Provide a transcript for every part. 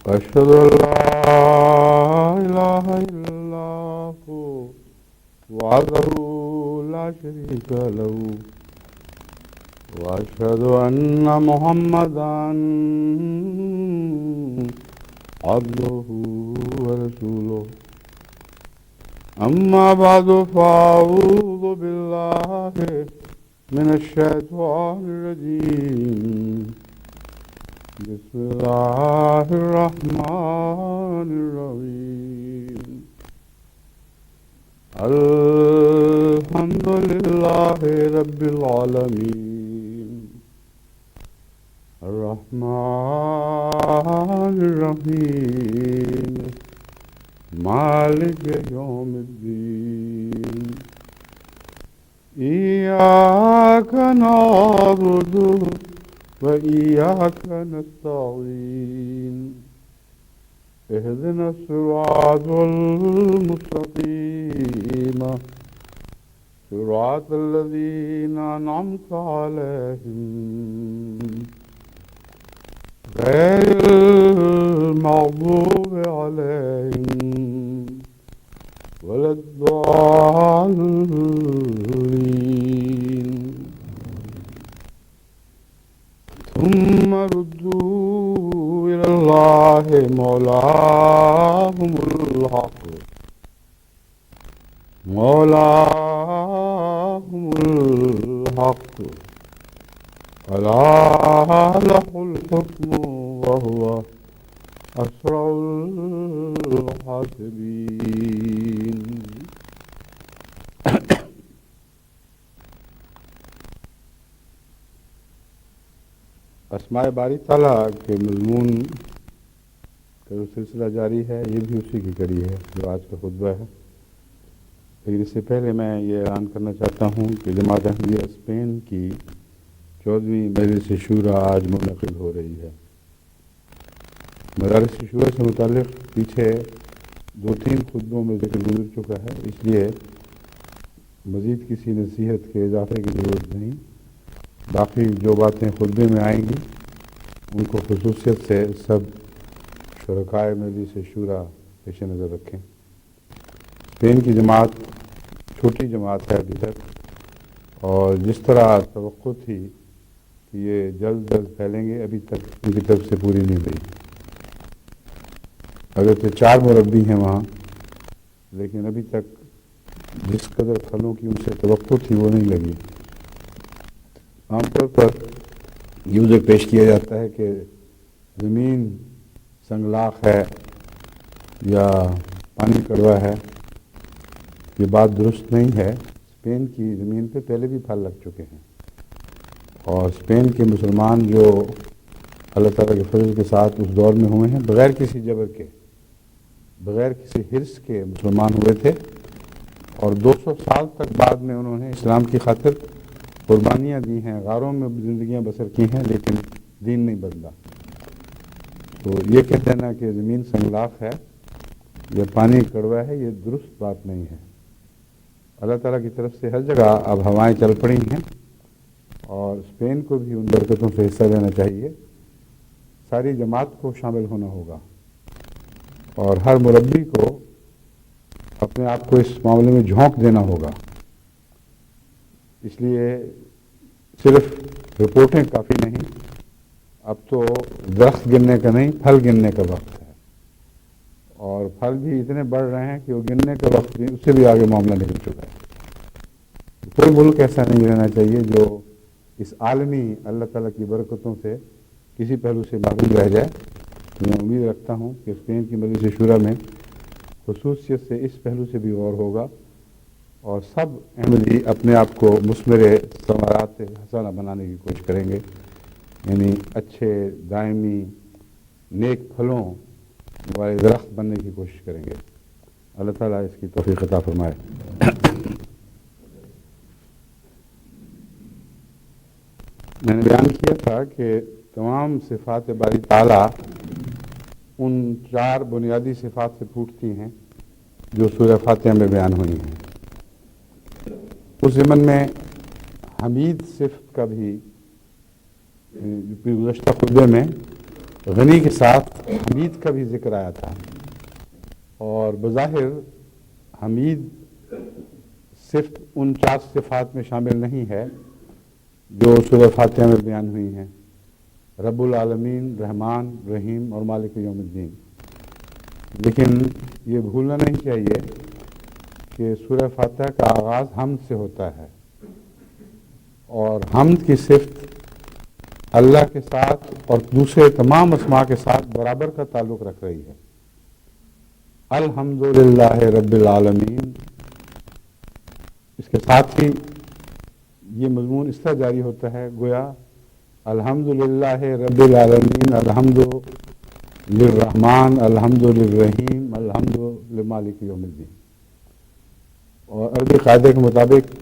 وأشهد أن لا إله إلا الله وحده لا شريك له وأشهد أن محمدا عبده ورسوله أما بعد فأعوذ بالله من الشيطان الرجيم بسم الله الرحمن الرحيم الحمد لله رب العالمين الرحمن الرحيم مالك يوم الدين إياك نعبد وإياك نستعين اهدنا الصراط المستقيم صراط الذين أنعمت عليهم غير المغضوب عليهم ولا الضالين ثم ردوا إلى الله مولاهم الحق ألا له الحكم وهو أسرع الحاسبين اسماء باری تعالیٰ کے مضمون کا جو سلسلہ جاری ہے یہ بھی اسی کی کڑی ہے جو آج کا خطبہ ہے، لیکن اس سے پہلے میں یہ اعلان کرنا چاہتا ہوں کہ جماعت احمدیہ اسپین کی 14ویں مجلس شورا آج منعقد ہو رہی ہے۔ مدارس شورا سے متعلق پیچھے 2-3 خطبوں میں ذکر گزر چکا ہے، اس لیے مزید کسی نصیحت کے اضافے کی ضرورت نہیں۔ باقی جو باتیں خطبے میں آئیں گی ان کو خصوصیت سے سب شرکائے مجلس شورا پیش نظر رکھیں۔ اسپین کی جماعت چھوٹی جماعت ہے ابھی تک، اور جس طرح توقع تھی کہ یہ جلد پھیلیں گے ابھی تک ان کی طرف سے پوری نہیں ہوئی۔ اگرچہ 4 مربی ہیں وہاں، لیکن ابھی تک جس قدر پھلوں کی ان سے توقع تھی وہ نہیں لگی۔ عام طور پر یہ پیش کیا جاتا ہے کہ زمین سنگلاخ ہے یا پانی کڑوا ہے، یہ بات درست نہیں ہے۔ اسپین کی زمین پہ پہلے بھی پھل لگ چکے ہیں، اور اسپین کے مسلمان جو اللہ تعالیٰ کے فضل کے ساتھ اس دور میں ہوئے ہیں، بغیر کسی جبر کے، بغیر کسی حرص کے مسلمان ہوئے تھے، اور 200 سال تک بعد میں انہوں نے اسلام کی خاطر قربانیاں دی ہیں، غاروں میں زندگیاں بسر کی ہیں، لیکن دین نہیں بدلا۔ تو یہ کہہ دینا کہ زمین سنگلاخ ہے یا پانی کڑوا ہے، یہ درست بات نہیں ہے۔ اللہ تعالیٰ کی طرف سے ہر جگہ اب ہوائیں چل پڑی ہیں، اور اسپین کو بھی ان برکتوں سے حصہ لینا چاہیے۔ ساری جماعت کو شامل ہونا ہوگا، اور ہر مربی کو اپنے آپ کو اس معاملے میں جھونک دینا ہوگا۔ اس لیے صرف رپورٹیں کافی نہیں، اب تو درخت گننے کا نہیں، پھل گننے کا وقت ہے، اور پھل بھی اتنے بڑھ رہے ہیں کہ وہ گننے کا وقت بھی، اس سے بھی آگے معاملہ نکل چکا ہے۔ کوئی ملک ایسا نہیں رہنا چاہیے جو اس عالمی اللہ تعالیٰ کی برکتوں سے کسی پہلو سے محروم رہ جائے۔ میں امید رکھتا ہوں کہ اسپین کی مجلس شورا میں خصوصیت سے اس پہلو سے بھی غور ہوگا، اور سب احمدی اپنے آپ کو مثمر ثمرات حسنہ بنانے کی کوشش کریں گے، یعنی اچھے دائمی نیک پھلوں والے درخت بننے کی کوشش کریں گے۔ اللہ تعالیٰ اس کی توفیق عطا فرمائے۔ میں نے بیان کیا تھا کہ تمام صفات باری تعالیٰ ان 4 بنیادی صفات سے پھوٹتی ہیں جو سورہ فاتحہ میں بیان ہوئی ہیں۔ اس ضمن میں حمید صفت کا بھی گزشتہ خطبے میں غنی کے ساتھ حمید کا بھی ذکر آیا تھا، اور بظاہر حمید صرف ان 4 صفات میں شامل نہیں ہے جو سورہ فاتحہ میں بیان ہوئی ہیں، رب العالمین، رحمان، رحیم اور مالک یوم الدین۔ لیکن یہ بھولنا نہیں چاہیے کہ سورہ فاتحہ کا آغاز حمد سے ہوتا ہے، اور حمد کی صفت اللہ کے ساتھ اور دوسرے تمام اسماء کے ساتھ برابر کا تعلق رکھ رہی ہے۔ الحمدللہ رب العالمین، اس کے ساتھ ہی یہ مضمون اس طرح جاری ہوتا ہے گویا الحمدللہ رب العالمین، الحمد للرحمن، الحمد للرحیم، الحمد لمالک یوم الدین۔ اور عربی قاعدے کے مطابق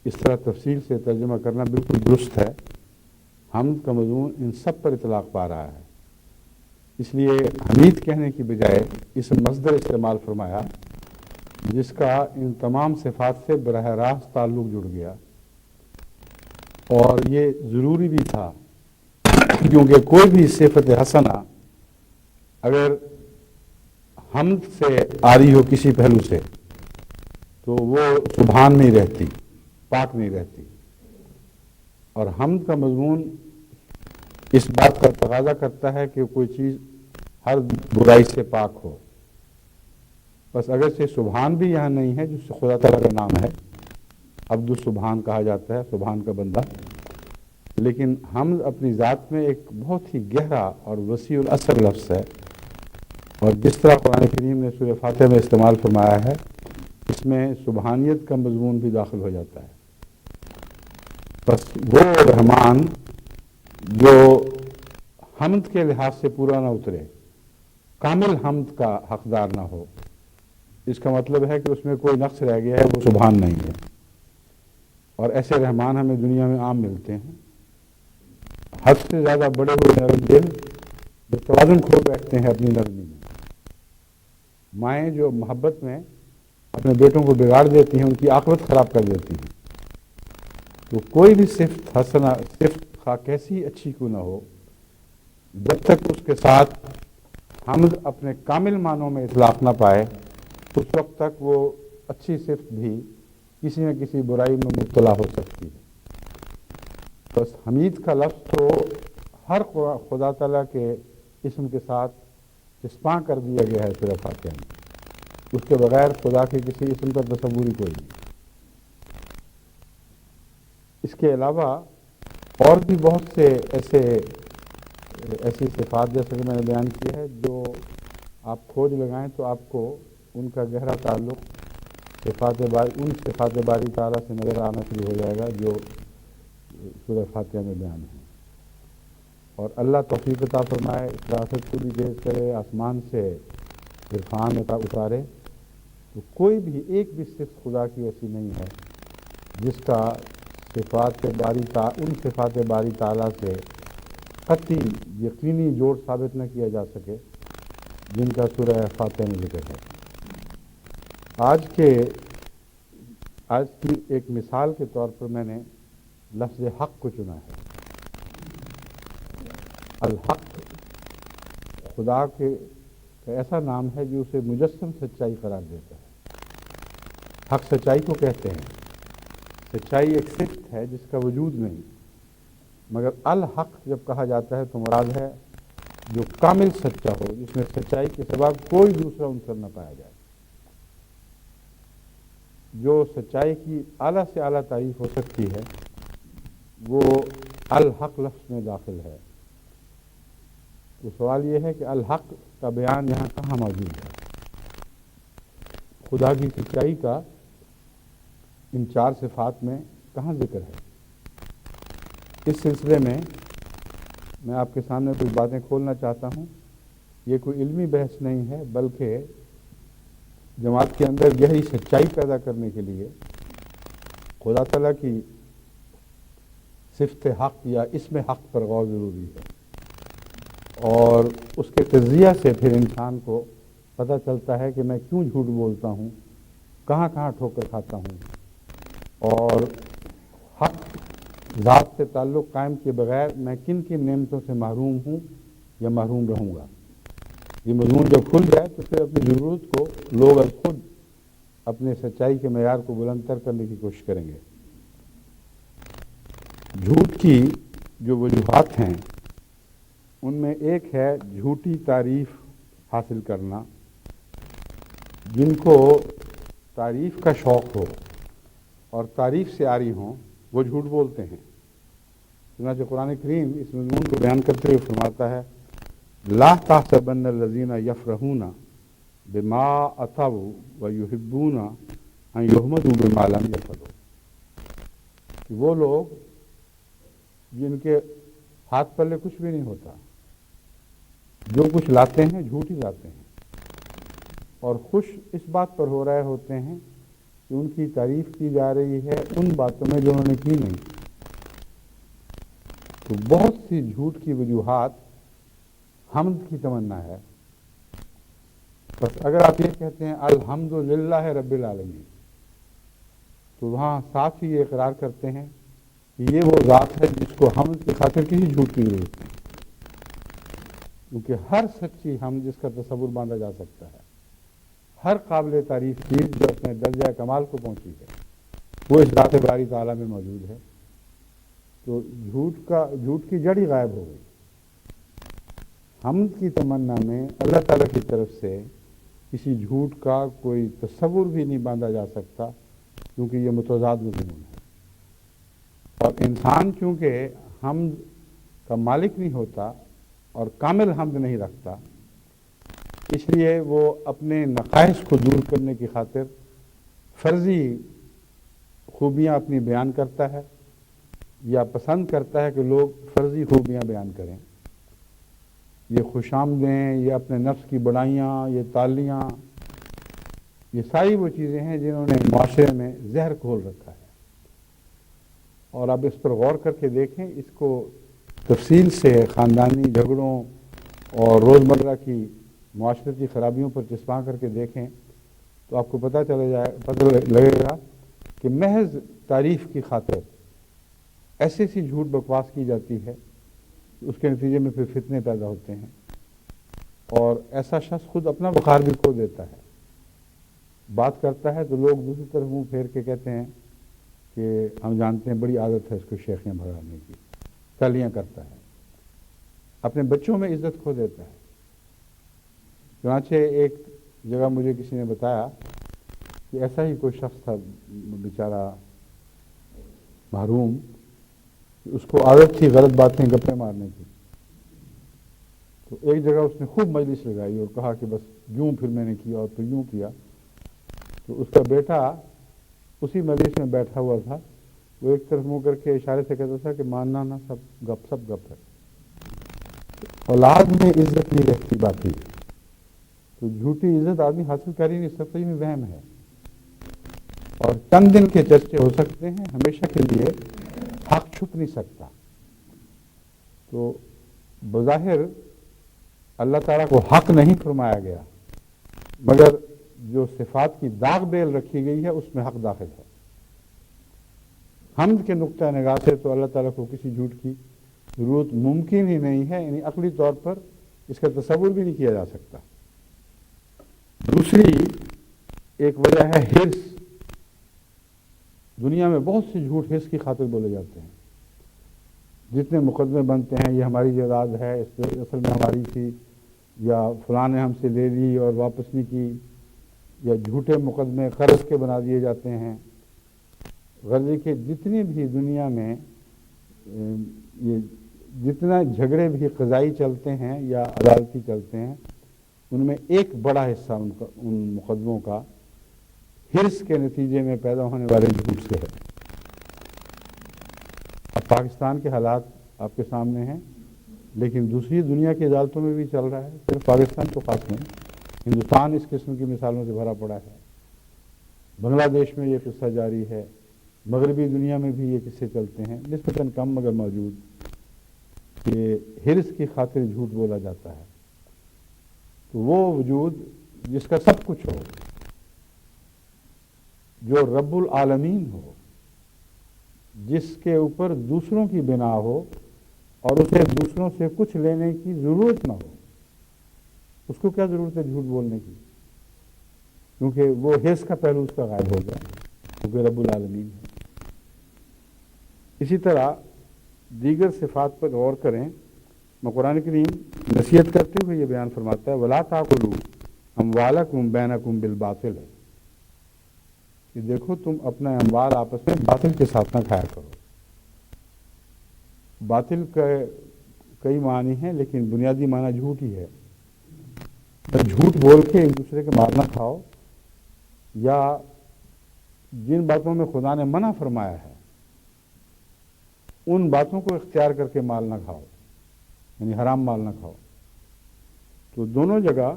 اس طرح تفصیل سے ترجمہ کرنا بالکل درست ہے۔ حمد کا مضمون ان سب پر اطلاق پا رہا ہے، اس لیے حمید کہنے کی بجائے اس مصدر استعمال فرمایا جس کا ان تمام صفات سے براہ راست تعلق جڑ گیا، اور یہ ضروری بھی تھا کیونکہ کوئی بھی صفت حسنہ اگر حمد سے آ رہی ہو کسی پہلو سے تو وہ سبحان نہیں رہتی، پاک نہیں رہتی، اور حمد کا مضمون اس بات کا تقاضا کرتا ہے کہ کوئی چیز ہر برائی سے پاک ہو۔ بس اگرچہ سبحان بھی یہاں نہیں ہے، جس سے خدا تعالیٰ کا نام ہے، عبد السبحان کہا جاتا ہے، سبحان کا بندہ، لیکن حمد اپنی ذات میں ایک بہت ہی گہرا اور وسیع الاثر لفظ ہے، اور جس طرح قرآن کریم نے سورہ فاتحہ میں استعمال فرمایا ہے اس میں سبحانیت کا مضمون بھی داخل ہو جاتا ہے۔ بس وہ رحمان جو حمد کے لحاظ سے پورا نہ اترے، کامل حمد کا حقدار نہ ہو، اس کا مطلب ہے کہ اس میں کوئی نقص رہ گیا ہے، وہ سبحان نہیں ہے۔ اور ایسے رحمان ہمیں دنیا میں عام ملتے ہیں، حد سے زیادہ بڑے ہوئے نرم دل جو توازن کھو بیٹھتے ہیں اپنی نرمی میں۔ مائیں جو محبت میں اپنے بیٹوں کو بگاڑ دیتی ہیں، ان کی عاقبت خراب کر دیتی ہیں۔ تو کوئی بھی صفت حسنہ، صفت خواہ کیسی اچھی کیوں نہ ہو، جب تک اس کے ساتھ حمد اپنے کامل معنوں میں اطلاق نہ پائے اس وقت تک وہ اچھی صفت بھی کسی نہ کسی برائی میں مبتلا ہو سکتی ہے۔ بس حمید کا لفظ تو ہر خدا تعالیٰ کے اسم کے ساتھ چسپاں کر دیا گیا ہے سورہ فاتحہ میں، اس کے بغیر خدا کے کسی اسم کا تصور ہی کوئی نہیں۔ اس کے علاوہ اور بھی بہت سے ایسی صفات جیسے کہ میں نے بیان کیا ہے جو آپ کھوج لگائیں تو آپ کو ان کا گہرا تعلق ان صفات باری تعالیٰ سے نظر آنا شروع ہو جائے گا جو سورہ فاتحہ میں بیان ہے۔ اور اللہ توفیق عطا فرمائے، فراست کو بھی تیز کرے، آسمان سے عرفان اتارے، تو کوئی بھی ایک بھی صفت خدا کی ایسی نہیں ہے جس کا ان صفات باری تعالیٰ سے قطعی یقینی جوڑ ثابت نہ کیا جا سکے جن کا سورہ فاتحہ میں ذکر ہے۔ آج کی ایک مثال کے طور پر میں نے لفظ حق کو چنا ہے۔ الحق خدا کا ایسا نام ہے جو اسے مجسم سچائی قرار دیتا ہے۔ حق سچائی کو کہتے ہیں۔ سچائی ایک صفت ہے جس کا وجود نہیں، مگر الحق جب کہا جاتا ہے تو مراد ہے جو کامل سچا ہو، جس میں سچائی کے سوا کوئی دوسرا عنصر نہ پایا جائے، جو سچائی کی اعلیٰ سے اعلیٰ تعریف ہو سکتی ہے وہ الحق لفظ میں داخل ہے۔ تو سوال یہ ہے کہ الحق کا بیان یہاں کہاں موجود ہے؟ خدا کی سچائی کا ان 4 صفات میں کہاں ذکر ہے؟ اس سلسلے میں آپ کے سامنے کچھ باتیں کھولنا چاہتا ہوں۔ یہ کوئی علمی بحث نہیں ہے، بلکہ جماعت کے اندر گہری سچائی پیدا کرنے کے لیے خدا تعالیٰ کی صفت حق یا اسم حق پر غور ضروری ہے، اور اس کے تجزیہ سے پھر انسان کو پتہ چلتا ہے کہ میں کیوں جھوٹ بولتا ہوں، کہاں کہاں ٹھوکر کھاتا ہوں، اور حق ذات سے تعلق قائم کیے بغیر میں کن کن نعمتوں سے محروم ہوں یا محروم رہوں گا۔ یہ مضمون جب کھل جائے تو پھر اپنی ضرورت کو لوگ از خود اپنے سچائی کے معیار کو بلند تر کرنے کی کوشش کریں گے۔ جھوٹ کی جو وجوہات ہیں ان میں ایک ہے جھوٹی تعریف حاصل کرنا۔ جن کو تعریف کا شوق ہو اور تعریف سے عاری ہوں وہ جھوٹ بولتے ہیں۔ چنانچہ قرآن کریم اس مضمون کو بیان کرتے ہوئے فرماتا ہے لا تحسبن الذین یفرحون بما اتوا ویحبون ان یحمدوا بما لم یفعلوا، کہ وہ لوگ جن کے ہاتھ پلے کچھ بھی نہیں ہوتا، جو کچھ لاتے ہیں جھوٹ ہی لاتے ہیں، اور خوش اس بات پر ہو رہے ہوتے ہیں کہ ان کی تعریف کی جا رہی ہے ان باتوں میں جو انہوں نے کی نہیں۔ تو بہت سی جھوٹ کی وجوہات حمد کی تمنا ہے۔ بس اگر آپ یہ کہتے ہیں الحمدللہ رب العالمین، تو وہاں ساتھ ہی یہ اقرار کرتے ہیں کہ یہ وہ ذات ہے جس کو حمد کی خاطر کسی جھوٹ کی ضرورت نہیں، کیونکہ ہر سچی حمد جس کا تصور باندھا جا سکتا ہے، ہر قابل تعریف چیز جو اپنے درجہ کمال کو پہنچی ہے وہ اس ذات باری تعالیٰ میں موجود ہے۔ تو جھوٹ کی جڑ ہی غائب ہو گئی۔ حمد کی تمنا میں اللہ تعالیٰ کی طرف سے کسی جھوٹ کا کوئی تصور بھی نہیں باندھا جا سکتا، کیونکہ یہ متضاد مضمون ہے۔ اور انسان چونکہ حمد کا مالک نہیں ہوتا اور کامل حمد نہیں رکھتا، اس لیے وہ اپنے نقائص کو دور کرنے کی خاطر فرضی خوبیاں اپنی بیان کرتا ہے، یا پسند کرتا ہے کہ لوگ فرضی خوبیاں بیان کریں۔ یہ خوش آمدیں، یہ اپنے نفس کی بڑائیاں، یہ تالیاں، یہ ساری وہ چیزیں ہیں جنہوں نے معاشرے میں زہر گھول رکھا ہے۔ اور اب اس پر غور کر کے دیکھیں، اس کو تفصیل سے خاندانی جھگڑوں اور روزمرہ کی معاشرتی خرابیوں پر چسپاں کر کے دیکھیں تو آپ کو پتہ لگے گا کہ محض تعریف کی خاطر ایسی ایسی جھوٹ بکواس کی جاتی ہے کہ اس کے نتیجے میں پھر فتنے پیدا ہوتے ہیں، اور ایسا شخص خود اپنا وقار بھی کھو دیتا ہے۔ بات کرتا ہے تو لوگ دوسری طرف منہ پھیر کے کہتے ہیں کہ ہم جانتے ہیں بڑی عادت ہے اس کو شیخیاں بھگانے کی، تالیاں کرتا ہے، اپنے بچوں میں عزت کھو دیتا ہے۔ چنانچہ ایک جگہ مجھے کسی نے بتایا کہ ایسا ہی کوئی شخص تھا بیچارہ محروم، اس کو عادت تھی غلط باتیں گپیں مارنے کی۔ تو ایک جگہ اس نے خوب مجلس لگائی اور کہا کہ بس یوں پھر میں نے کیا اور پھر یوں کیا۔ تو اس کا بیٹا اسی مجلس میں بیٹھا ہوا تھا، وہ ایک طرف منہ کر کے اشارے سے کہتا تھا کہ ماننا نہ، سب گپ ہے۔ اولاد میں عزت نہیں رہتی باقی، تو جھوٹی عزت آدمی حاصل کر ہی نہیں سکتا، یہ وہم ہے، اور چند دن کے چرچے ہو سکتے ہیں، ہمیشہ کے لیے حق چھپ نہیں سکتا۔ تو بظاہر اللہ تعالیٰ کو حق نہیں فرمایا گیا، مگر جو صفات کی داغ بیل رکھی گئی ہے اس میں حق داخل ہے۔ حمد کے نقطہ نگاہ سے تو اللہ تعالیٰ کو کسی جھوٹ کی ضرورت ممکن ہی نہیں ہے، یعنی عقلی طور پر اس کا تصور بھی نہیں کیا جا سکتا۔ دوسری ایک وجہ ہے حرص۔ دنیا میں بہت سے جھوٹ حرص کی خاطر بولے جاتے ہیں۔ جتنے مقدمے بنتے ہیں، یہ ہماری جائیداد ہے، اس پہ اصل میں ہماری تھی، یا فلاں نے ہم سے لے لی اور واپس نہیں کی، یا جھوٹے مقدمے قرض کے بنا دیے جاتے ہیں۔ غرض کہ جتنی بھی دنیا میں یہ جتنا جھگڑے بھی قضائی چلتے ہیں یا عدالتی چلتے ہیں، ان میں ایک بڑا حصہ ان مقدموں کا حرص کے نتیجے میں پیدا ہونے والے جھوٹ سے ہے۔ اب پاکستان کے حالات آپ کے سامنے ہیں، لیکن دوسری دنیا کی عدالتوں میں بھی چل رہا ہے، صرف پاکستان تو خاص نہیں، ہندوستان اس قسم کی مثالوں سے بھرا پڑا ہے۔ بنگلہ دیش میں یہ قصہ جاری ہے، مغربی دنیا میں بھی یہ قصے چلتے ہیں، نسبتاً کم مگر موجود، کہ حرص کی خاطر جھوٹ بولا جاتا ہے۔ تو وہ وجود جس کا سب کچھ ہو، جو رب العالمین ہو، جس کے اوپر دوسروں کی بنا ہو اور اسے دوسروں سے کچھ لینے کی ضرورت نہ ہو، اس کو کیا ضرورت ہے جھوٹ بولنے کی؟ کیونکہ وہ حرص کا پہلو اس کا غائب ہو گیا، کیونکہ رب العالمین ہے۔ اسی طرح دیگر صفات پر غور کریں۔ میں قرآن کریم نصیحت کرتے ہوئے یہ بیان فرماتا ہے وَلَا تَأْكُلُوا أَمْوَالَكُمْ بَيْنَكُمْ بِالْبَاطِلِ، کہ دیکھو تم اپنا اموال آپس میں باطل کے ساتھ نہ کھایا کرو۔ باطل کا کئی معنی ہیں، لیکن بنیادی معنی جھوٹ ہی ہے۔ جھوٹ بول کے ایک دوسرے کے مار نہ کھاؤ، یا جن باتوں میں خدا نے منع فرمایا ہے ان باتوں کو اختیار کر کے مال نہ کھاؤ، یعنی حرام مال نہ کھاؤ۔ تو دونوں جگہ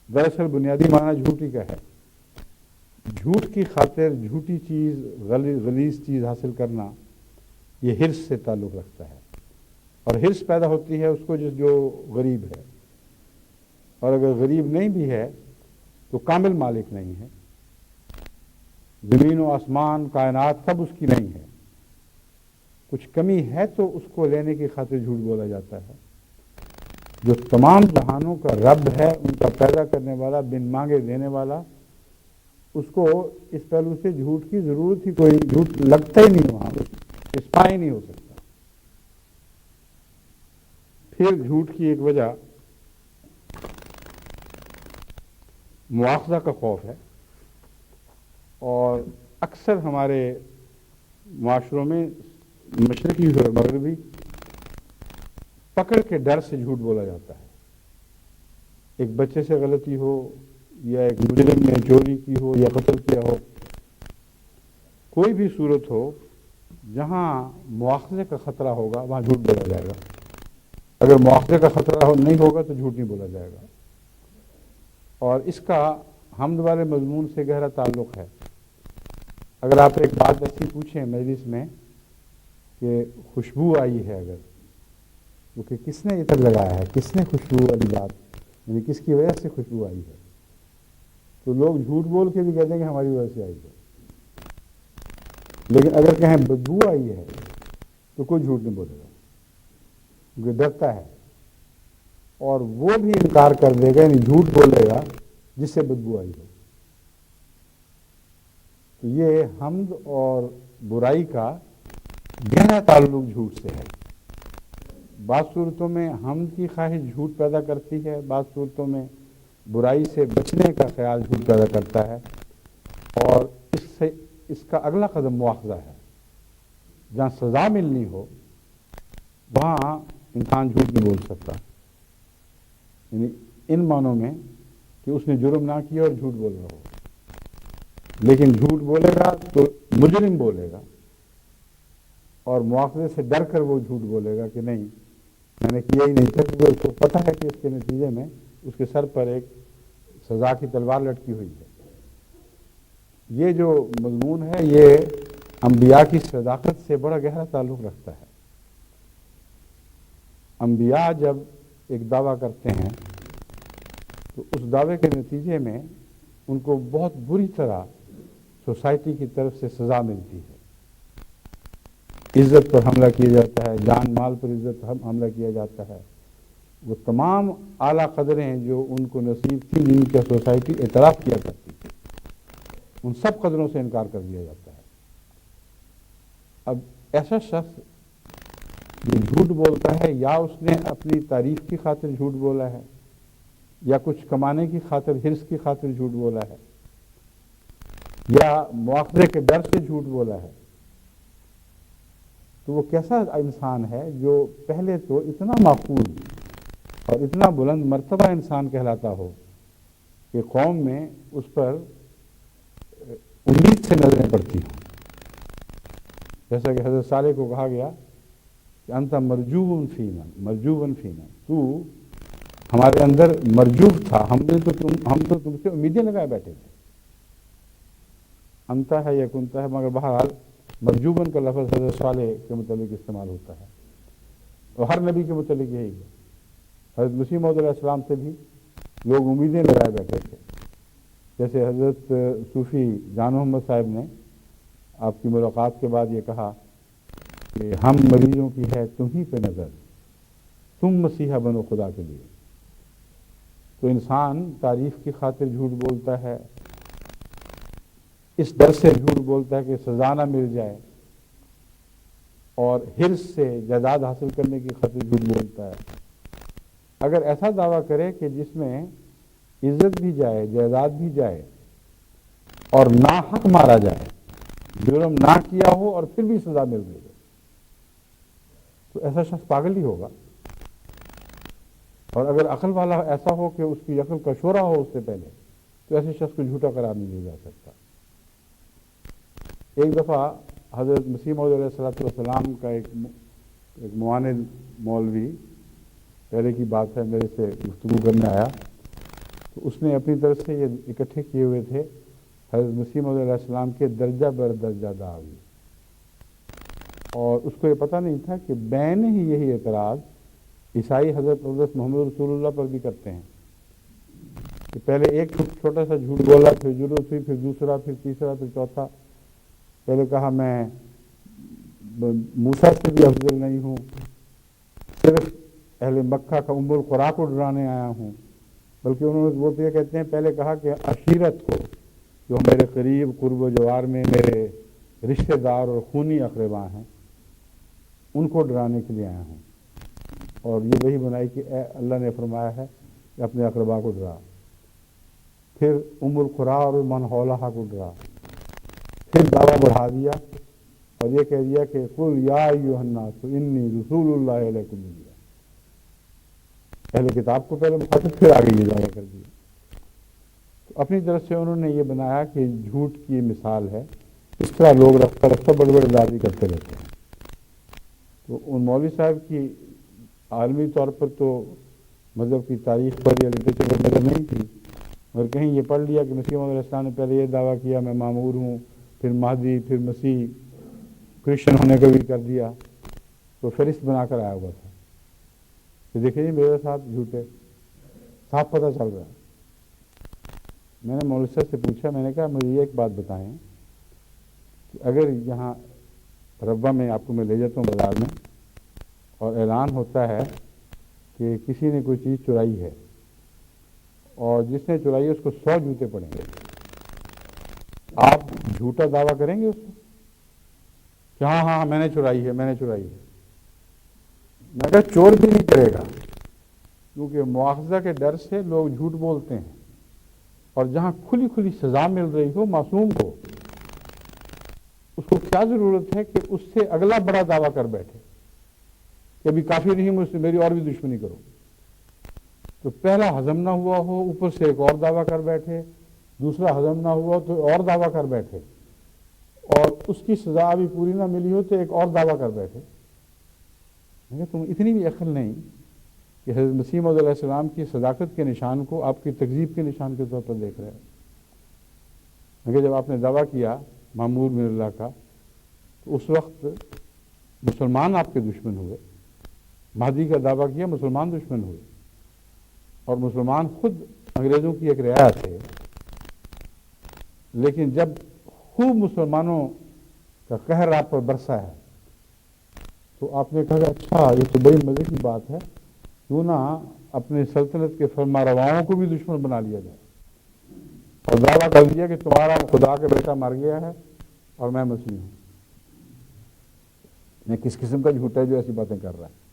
دراصل بنیادی معنی جھوٹی کا ہے۔ جھوٹ کی خاطر جھوٹی چیز، غلیظ چیز حاصل کرنا، یہ حرص سے تعلق رکھتا ہے، اور حرص پیدا ہوتی ہے اس کو جو غریب ہے، اور اگر غریب نہیں بھی ہے تو کامل مالک نہیں ہے۔ زمین و آسمان، کائنات سب اس کی نہیں ہے، کچھ کمی ہے تو اس کو لینے کی خاطر جھوٹ بولا جاتا ہے۔ جو تمام جہانوں کا رب ہے، ان کا پیدا کرنے والا، بن مانگے دینے والا، اس کو اس پہلو سے جھوٹ کی ضرورت ہی کوئی، جھوٹ لگتا ہی نہیں، وہاں اسپائی نہیں ہو سکتا۔ پھر جھوٹ کی ایک وجہ مواخذہ کا خوف ہے، اور اکثر ہمارے معاشروں میں مشرقی اور مغربی پکڑ کے ڈر سے جھوٹ بولا جاتا ہے۔ ایک بچے سے غلطی ہو، یا ایک مجرم نے چوری کی ہو یا قتل کیا ہو، کوئی بھی صورت ہو جہاں مواخذے کا خطرہ ہوگا وہاں جھوٹ بولا جائے گا۔ اگر مواخذے کا خطرہ نہیں ہوگا تو جھوٹ نہیں بولا جائے گا، اور اس کا حمد والے مضمون سے گہرا تعلق ہے۔ اگر آپ ایک بات ایسی پوچھیں مجلس میں کہ خوشبو آئی ہے، اگر وہ کہ کس نے عطر لگایا ہے، کس نے خوشبو والی بات، یعنی کس کی وجہ سے خوشبو آئی ہے، تو لوگ جھوٹ بول کے بھی کہتے ہیں کہ ہماری وجہ سے آئی ہے۔ لیکن اگر کہیں بدبو آئی ہے تو کوئی جھوٹ نہیں بولے گا، کیونکہ ڈرتا ہے، اور وہ بھی انکار کر دے گا، یعنی جھوٹ بولے گا جس سے بدبو آئی ہو۔ تو یہ حمد اور برائی کا گہرا تعلق جھوٹ سے ہے۔ بعض صورتوں میں حمد کی خواہش جھوٹ پیدا کرتی ہے، بعض صورتوں میں برائی سے بچنے کا خیال جھوٹ پیدا کرتا ہے، اور اس کا اگلا قدم مواخذہ ہے۔ جہاں سزا ملنی ہو وہاں انسان جھوٹ نہیں بول سکتا، یعنی ان معنوں میں کہ اس نے جرم نہ کیا اور جھوٹ بول رہا ہو، لیکن جھوٹ بولے گا تو مجرم بولے گا، اور مواخذے سے ڈر کر وہ جھوٹ بولے گا کہ نہیں میں نے کیا ہی نہیں تھا، کیونکہ اس کو پتہ ہے کہ اس کے نتیجے میں اس کے سر پر ایک سزا کی تلوار لٹکی ہوئی ہے۔ یہ جو مضمون ہے یہ انبیاء کی صداقت سے بڑا گہرا تعلق رکھتا ہے۔ انبیاء جب ایک دعویٰ کرتے ہیں تو اس دعوے کے نتیجے میں ان کو بہت بری طرح سوسائٹی کی طرف سے سزا ملتی ہے۔ عزت پر حملہ کیا جاتا ہے، جان مال پر عزت حملہ کیا جاتا ہے۔ وہ تمام اعلیٰ قدریں جو ان کو نصیب تھی، جن کا سوسائٹی اعتراف کیا کرتی تھی، ان سب قدروں سے انکار کر دیا جاتا ہے۔ اب ایسا شخص جو جھوٹ بولتا ہے، یا اس نے اپنی تعریف کی خاطر جھوٹ بولا ہے، یا کچھ کمانے کی خاطر، حرص کی خاطر جھوٹ بولا ہے، یا مواخذے کے ڈر سے جھوٹ بولا ہے، تو وہ کیسا انسان ہے جو پہلے تو اتنا معقول اور اتنا بلند مرتبہ انسان کہلاتا ہو کہ قوم میں اس پر امید سے نظریں پڑتی ہوں۔ جیسا کہ حضرت صالح کو کہا گیا کہ انت مرجوب فینا، تو ہمارے اندر مرجوب تھا، ہم تو تم سے امیدیں لگائے بیٹھے تھے۔ انتا ہے یا کنتا ہے، مگر بہرحال مرجوبن کا لفظ حضرت صالح کے متعلق استعمال ہوتا ہے، اور ہر نبی کے متعلق یہی ہے۔ حضرت مسیح موعود علیہ السلام سے بھی لوگ امیدیں لگائے بیٹھے تھے۔ جیسے حضرت صوفی جان محمد صاحب نے آپ کی ملاقات کے بعد یہ کہا کہ ہم مریضوں کی ہے تم ہی پہ نظر، تم مسیحا بنو خدا کے لیے۔ تو انسان تعریف کی خاطر جھوٹ بولتا ہے، اس ڈر سے جھوٹ بولتا ہے کہ سزا نہ مل جائے، اور حرص سے جائیداد حاصل کرنے کی خاطر جھوٹ بولتا ہے۔ اگر ایسا دعویٰ کرے کہ جس میں عزت بھی جائے، جائیداد بھی جائے، اور ناحق مارا جائے، جرم نہ کیا ہو اور پھر بھی سزا مل رہی ہے، تو ایسا شخص پاگل ہی ہوگا۔ اور اگر عقل والا ایسا ہو کہ اس کی عقل کا شورا ہو اس سے پہلے، تو ایسے شخص کو جھوٹا قرار نہیں دیا جا سکتا۔ ایک دفعہ حضرت مسیح موعود علیہ السلام کا ایک معاند مولوی، پہلے کی بات ہے، میرے سے گفتگو کرنے آیا، تو اس نے اپنی طرف سے یہ اکٹھے کیے ہوئے تھے حضرت مسیح موعود علیہ السلام کے درجہ بر درجہ دعوی، اور اس کو یہ پتہ نہیں تھا کہ بین ہی یہی اعتراض عیسائی حضرت محمد رسول اللہ پر بھی کرتے ہیں، کہ پہلے ایک چھوٹا سا جھوٹ بولا، پھر ضرورت ہوئی، پھر دوسرا، پھر تیسرا، پھر چوتھا۔ پہلے کہا میں موسیٰ سے بھی افضل نہیں ہوں، صرف اہل مکہ کا ام القریٰ کو ڈرانے آیا ہوں، بلکہ انہوں نے وہ تو یہ کہتے ہیں، پہلے کہا کہ عشیرت کو، جو میرے قریب قرب و جوار میں میرے رشتہ دار اور خونی اقربا ہیں، ان کو ڈرانے کے لیے آیا ہوں، اور یہ وہی بنائی کہ اے اللہ نے فرمایا ہے کہ اپنے اقربا کو ڈرا، پھر ام القریٰ اور من حولہا کو ڈرا، پھر دعویٰ بڑھا دیا اور یہ کہہ دیا کہ قل یا ایھا الناس انی رسول اللہ علیکم جميعا۔ اہل کتاب کو پہلے مخاطب، پھر آگے یہ دعویٰ کر دیا۔ تو اپنی طرف سے انہوں نے یہ بنایا کہ جھوٹ کی مثال ہے، اس طرح لوگ رفتہ رفتہ بڑے بڑے دعوے کرتے رہتے ہیں۔ تو ان مولوی صاحب کی عالمی طور پر تو مذہب کی تاریخ پر یا لٹریچر پر نظر نہیں تھی، اور کہیں یہ پڑھ لیا کہ مسیح موعود علیہ السلام نے پہلے یہ دعویٰ کیا میں معمور ہوں، پھر مہدی، پھر مسیح، کرسچن ہونے کا بھی کر دیا، تو فہرست بنا کر آیا ہوا تھا کہ دیکھیں جی میرے ساتھ جھوٹے، صاف پتہ چل رہا ہے۔ میں نے مولوی صاحب سے پوچھا، میں نے کہا مجھے یہ ایک بات بتائیں کہ اگر یہاں ربا میں آپ کو میں لے جاتا ہوں بازار میں، اور اعلان ہوتا ہے کہ کسی نے کوئی چیز چرائی ہے، اور جس نے چرائی ہے اس کو 100 جوتے پڑیں گے، آپ جھوٹا دعویٰ کریں گے اس کو کہ ہاں ہاں میں نے چرائی ہے، میں نے چرائی ہے؟ میں کہا چور بھی نہیں کرے گا، کیونکہ مواخذہ کے ڈر سے لوگ جھوٹ بولتے ہیں، اور جہاں کھلی کھلی سزا مل رہی ہو معصوم کو، اس کو کیا ضرورت ہے کہ اس سے اگلا بڑا دعویٰ کر بیٹھے کہ ابھی کافی نہیں مجھ سے، میری اور بھی دشمنی کرو۔ تو پہلا ہضم نہ ہوا ہو، اوپر سے ایک اور دعویٰ کر بیٹھے، دوسرا ہضم نہ ہوا تو اور دعویٰ کر بیٹھے، اور اس کی سزا ابھی پوری نہ ملی ہو تو ایک اور دعویٰ کر بیٹھے۔ میں کہا تم اتنی بھی عقل نہیں کہ حضرت مسیح موعود علیہ السلام کی صداقت کے نشان کو آپ کی تکذیب کے نشان کے طور پر دیکھ رہے ہیں۔ میں کہا جب آپ نے دعویٰ کیا معمور من اللہ کا، تو اس وقت مسلمان آپ کے دشمن ہوئے، مہدی کا دعویٰ کیا مسلمان دشمن ہوئے، اور مسلمان خود انگریزوں کی ایک رعایا تھے، لیکن جب خوب مسلمانوں کا قہر آپ پر برسا ہے تو آپ نے کہا کہ اچھا یہ تو بڑی مزے کی بات ہے، کیوں نہ اپنے سلطنت کے فرما رواؤں کو بھی دشمن بنا لیا جائے، اور دعویٰ کر دیا کہ تمہارا خدا کا بیٹا مر گیا ہے اور میں مسیح ہوں۔ میں کس قسم کا جھوٹا ہے جو ایسی باتیں کر رہا ہے؟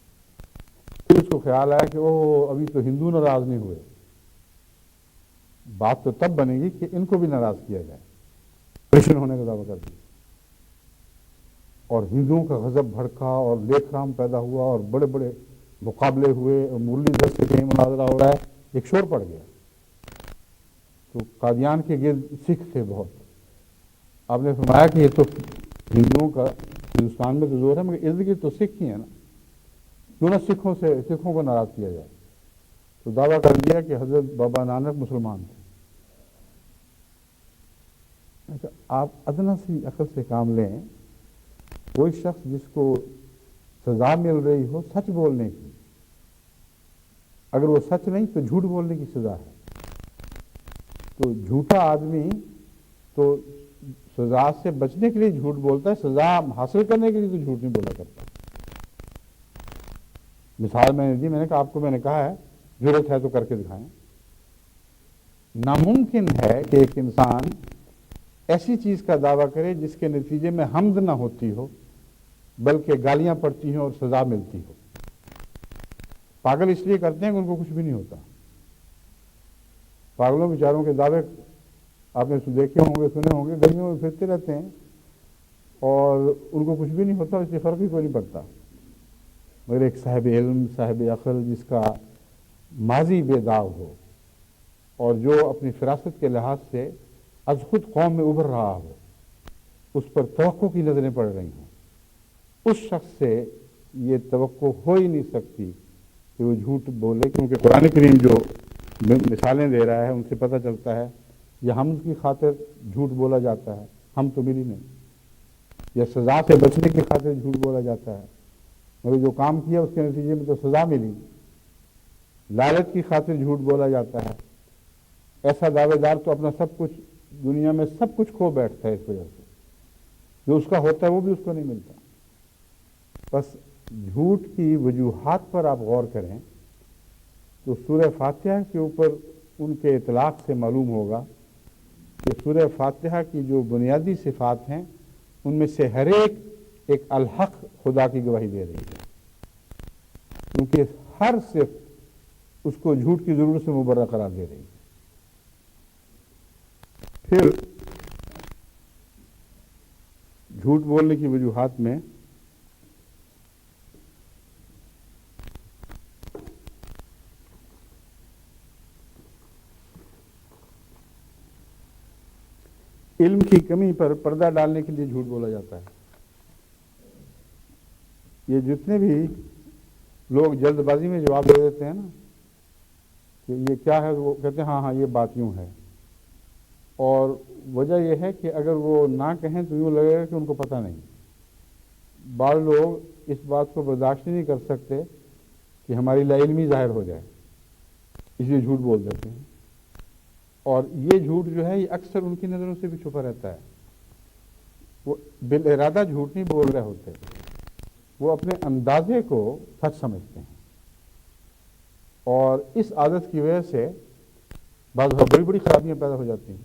پھر اس کو خیال آیا کہ اوہ ابھی تو ہندو ناراض نہیں ہوئے، بات تو تب بنے گی کہ ان کو بھی ناراض کیا جائے، کرسچن ہونے کا دعویٰ کر دیا، اور ہندوؤں کا غضب بھڑکا اور لیکھ رام پیدا ہوا اور بڑے بڑے مقابلے ہوئے، اور مرلی دھر سے کہیں مناظرہ ہو رہا ہے، ایک شور پڑ گیا۔ تو قادیان کے گرد سکھ تھے بہت، آپ نے فرمایا کہ یہ تو ہندوؤں کا ہندوستان میں تو زور ہے، مگر ارد گرد تو سکھ ہی ہیں نا، کیوں نہ سکھوں کو ناراض کیا جائے؟ تو دعویٰ کر دیا کہ حضرت بابا نانک مسلمان تھے۔ اچھا آپ ادنا سی عقل سے کام لیں، کوئی شخص جس کو سزا مل رہی ہو سچ بولنے کی، اگر وہ سچ نہیں تو جھوٹ بولنے کی سزا ہے، تو جھوٹا آدمی تو سزا سے بچنے کے لیے جھوٹ بولتا ہے، سزا حاصل کرنے کے لیے تو جھوٹ نہیں بولا کرتا۔ مثال میں نے دی، میں نے کہا آپ کو میں نے کہا ہے ضرورت ہے تو کر کے دکھائیں۔ ناممکن ہے کہ ایک انسان ایسی چیز کا دعویٰ کرے جس کے نتیجے میں حمد نہ ہوتی ہو بلکہ گالیاں پڑتی ہوں اور سزا ملتی ہو۔ پاگل اس لیے کرتے ہیں کہ ان کو کچھ بھی نہیں ہوتا۔ پاگلوں بیچاروں کے دعوے آپ نے دیکھے ہوں گے، سنے ہوں گے، گلیوں میں پھرتے رہتے ہیں اور ان کو کچھ بھی نہیں ہوتا، اس سے فرق ہی کوئی نہیں پڑتا۔ مگر ایک صاحب علم، صاحب عقل، جس کا ماضی بے داغ ہو اور جو اپنی فراست کے لحاظ سے از خود قوم میں ابھر رہا ہو، اس پر توقع کی نظریں پڑ رہی ہوں، اس شخص سے یہ توقع ہو ہی نہیں سکتی کہ وہ جھوٹ بولے، کیونکہ قرآن کریم جو مثالیں دے رہا ہے ان سے پتہ چلتا ہے یہ حمد کی خاطر جھوٹ بولا جاتا ہے، ہم تو ملی نہیں، یا سزا سے بچنے کی خاطر جھوٹ بولا جاتا ہے، مگر جو کام کیا اس کے نتیجے میں تو سزا ملی، لالچ کی خاطر جھوٹ بولا جاتا ہے۔ ایسا دعوے دار تو اپنا سب کچھ دنیا میں سب کچھ کھو بیٹھتا ہے اس وجہ سے، جو اس کا ہوتا ہے وہ بھی اس کو نہیں ملتا۔ بس جھوٹ کی وجوہات پر آپ غور کریں تو سورہ فاتحہ کے اوپر ان کے اطلاق سے معلوم ہوگا کہ سورہ فاتحہ کی جو بنیادی صفات ہیں ان میں سے ہر ایک الحق خدا کی گواہی دے رہی ہے، کیونکہ ہر صفت اس کو جھوٹ کی ضرورت سے مبرہ قرار دے رہی ہے۔ پھر جھوٹ بولنے کی وجوہات میں علم کی کمی پر پردہ ڈالنے کے لیے جھوٹ بولا جاتا ہے۔ یہ جتنے بھی لوگ جلد بازی میں جواب دے دیتے ہیں نا کہ یہ کیا ہے، وہ کہتے ہیں ہاں یہ بات یوں ہے، اور وجہ یہ ہے کہ اگر وہ نہ کہیں تو یوں لگے گا کہ ان کو پتہ نہیں۔ بعض لوگ اس بات کو برداشت نہیں کر سکتے کہ ہماری لا علمی ظاہر ہو جائے، اس لیے جھوٹ بول دیتے ہیں، اور یہ جھوٹ جو ہے یہ اکثر ان کی نظروں سے بھی چھپا رہتا ہے۔ وہ بالارادہ جھوٹ نہیں بول رہے ہوتے، وہ اپنے اندازے کو سچ سمجھتے ہیں، اور اس عادت کی وجہ سے بعض بڑی بڑی خرابیاں پیدا ہو جاتی ہیں۔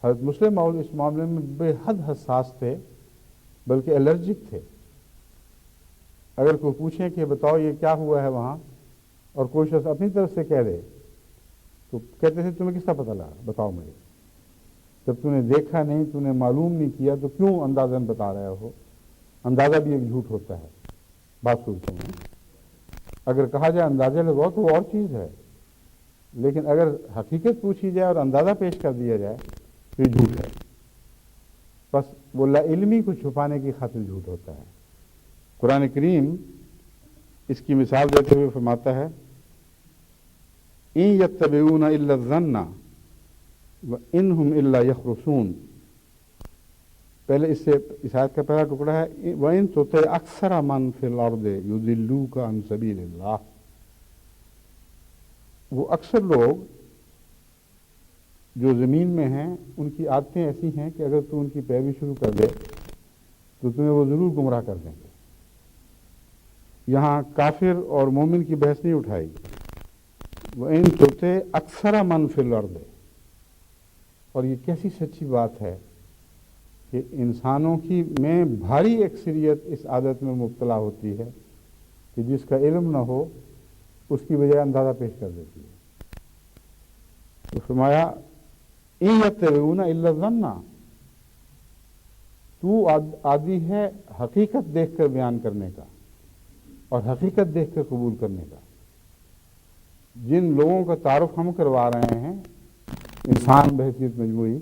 حضرت مسلم موعود اس معاملے میں بے حد حساس تھے، بلکہ الرجک تھے۔ اگر کوئی پوچھیں کہ بتاؤ یہ کیا ہوا ہے وہاں، اور کوئی شخص اپنی طرف سے کہہ دے تو کہتے تھے تمہیں کس کا پتہ لگا، بتاؤ مجھے، جب تم نے دیکھا نہیں، تم نے معلوم نہیں کیا تو کیوں اندازاً بتا رہے ہو؟ اندازہ بھی ایک جھوٹ ہوتا ہے۔ بات سوچتے ہیں، اگر کہا جائے اندازے لگاؤ تو وہ اور چیز ہے، لیکن اگر حقیقت پوچھی جائے اور اندازہ پیش کر دیا جائے تو یہ جھوٹ ہے۔ بس وہ لا علمی کو چھپانے کی خاطر جھوٹ ہوتا ہے۔ قرآن کریم اس کی مثال دیتے ہوئے فرماتا ہے إِن يَتَّبِعُونَ إِلَّا الظَّنَّ وَإِنْ هُمْ إِلَّا يَخْرُصُونَ۔ پہلے اس آیت کا پہلا ٹکڑا ہے وَإِن تُطِعْ أَكْثَرَ مَنْ فِي الْأَرْضِ يُضِلُّوكَ عَنْ سَبِيلِ اللَّهِ۔ وہ اکثر لوگ جو زمین میں ہیں ان کی عادتیں ایسی ہیں کہ اگر تو ان کی پیروی شروع کر دے تو تمہیں وہ ضرور گمراہ کر دیں گے۔ یہاں کافر اور مومن کی بحث نہیں اٹھائی، وَإِن تُطِعْ أَكْثَرَ مَنْ فِي الْأَرْضِ۔ اور یہ کیسی سچی بات ہے کہ انسانوں کی میں بھاری اکثریت اس عادت میں مبتلا ہوتی ہے کہ جس کا علم نہ ہو اس کی بجائے اندازہ پیش کر دیتی ہے۔ تو فرمایا إِن يَتَّبِعُونَ إِلَّا الظَّنَّ، تو عادی ہے حقیقت دیکھ کر بیان کرنے کا اور حقیقت دیکھ کر قبول کرنے کا۔ جن لوگوں کا تعارف ہم کروا رہے ہیں انسان بحیثیت مجموعی،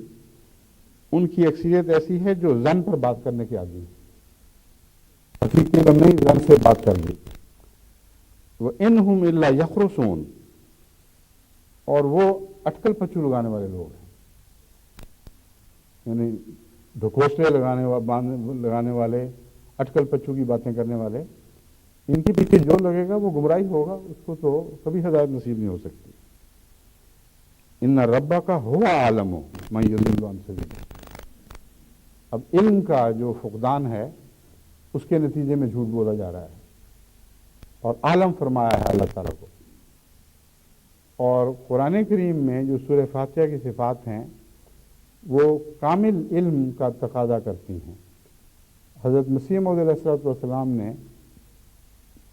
ان کی اکثریت ایسی ہے جو ظن پر بات کرنے کے عادی ہے، حقیقی علم نہیں، ظن سے بات کر لی۔ وَإِنْهُمْ إِلَّا يَخْرُصُونَ، اور وہ اٹکل پچو لگانے والے لوگ ہیں، یعنی ڈھکوسلے لگانے والے، اٹکل پچو کی باتیں کرنے والے، ان کے پیچھے جو لگے گا وہ گمراہی ہوگا، اس کو تو کبھی ہدایت نصیب نہیں ہو سکتی۔ ان ربک هو اعلم من یضل عن سبیلہ۔ اب علم کا جو فقدان ہے اس کے نتیجے میں جھوٹ بولا جا رہا ہے، اور عالم فرمایا ہے اللہ تعالیٰ کو۔ اور قرآن کریم میں جو سورہ فاتحہ کی صفات ہیں وہ کامل علم کا تقاضا کرتی ہیں۔ حضرت مسیح موعود علیہ الصلوۃ والسلام نے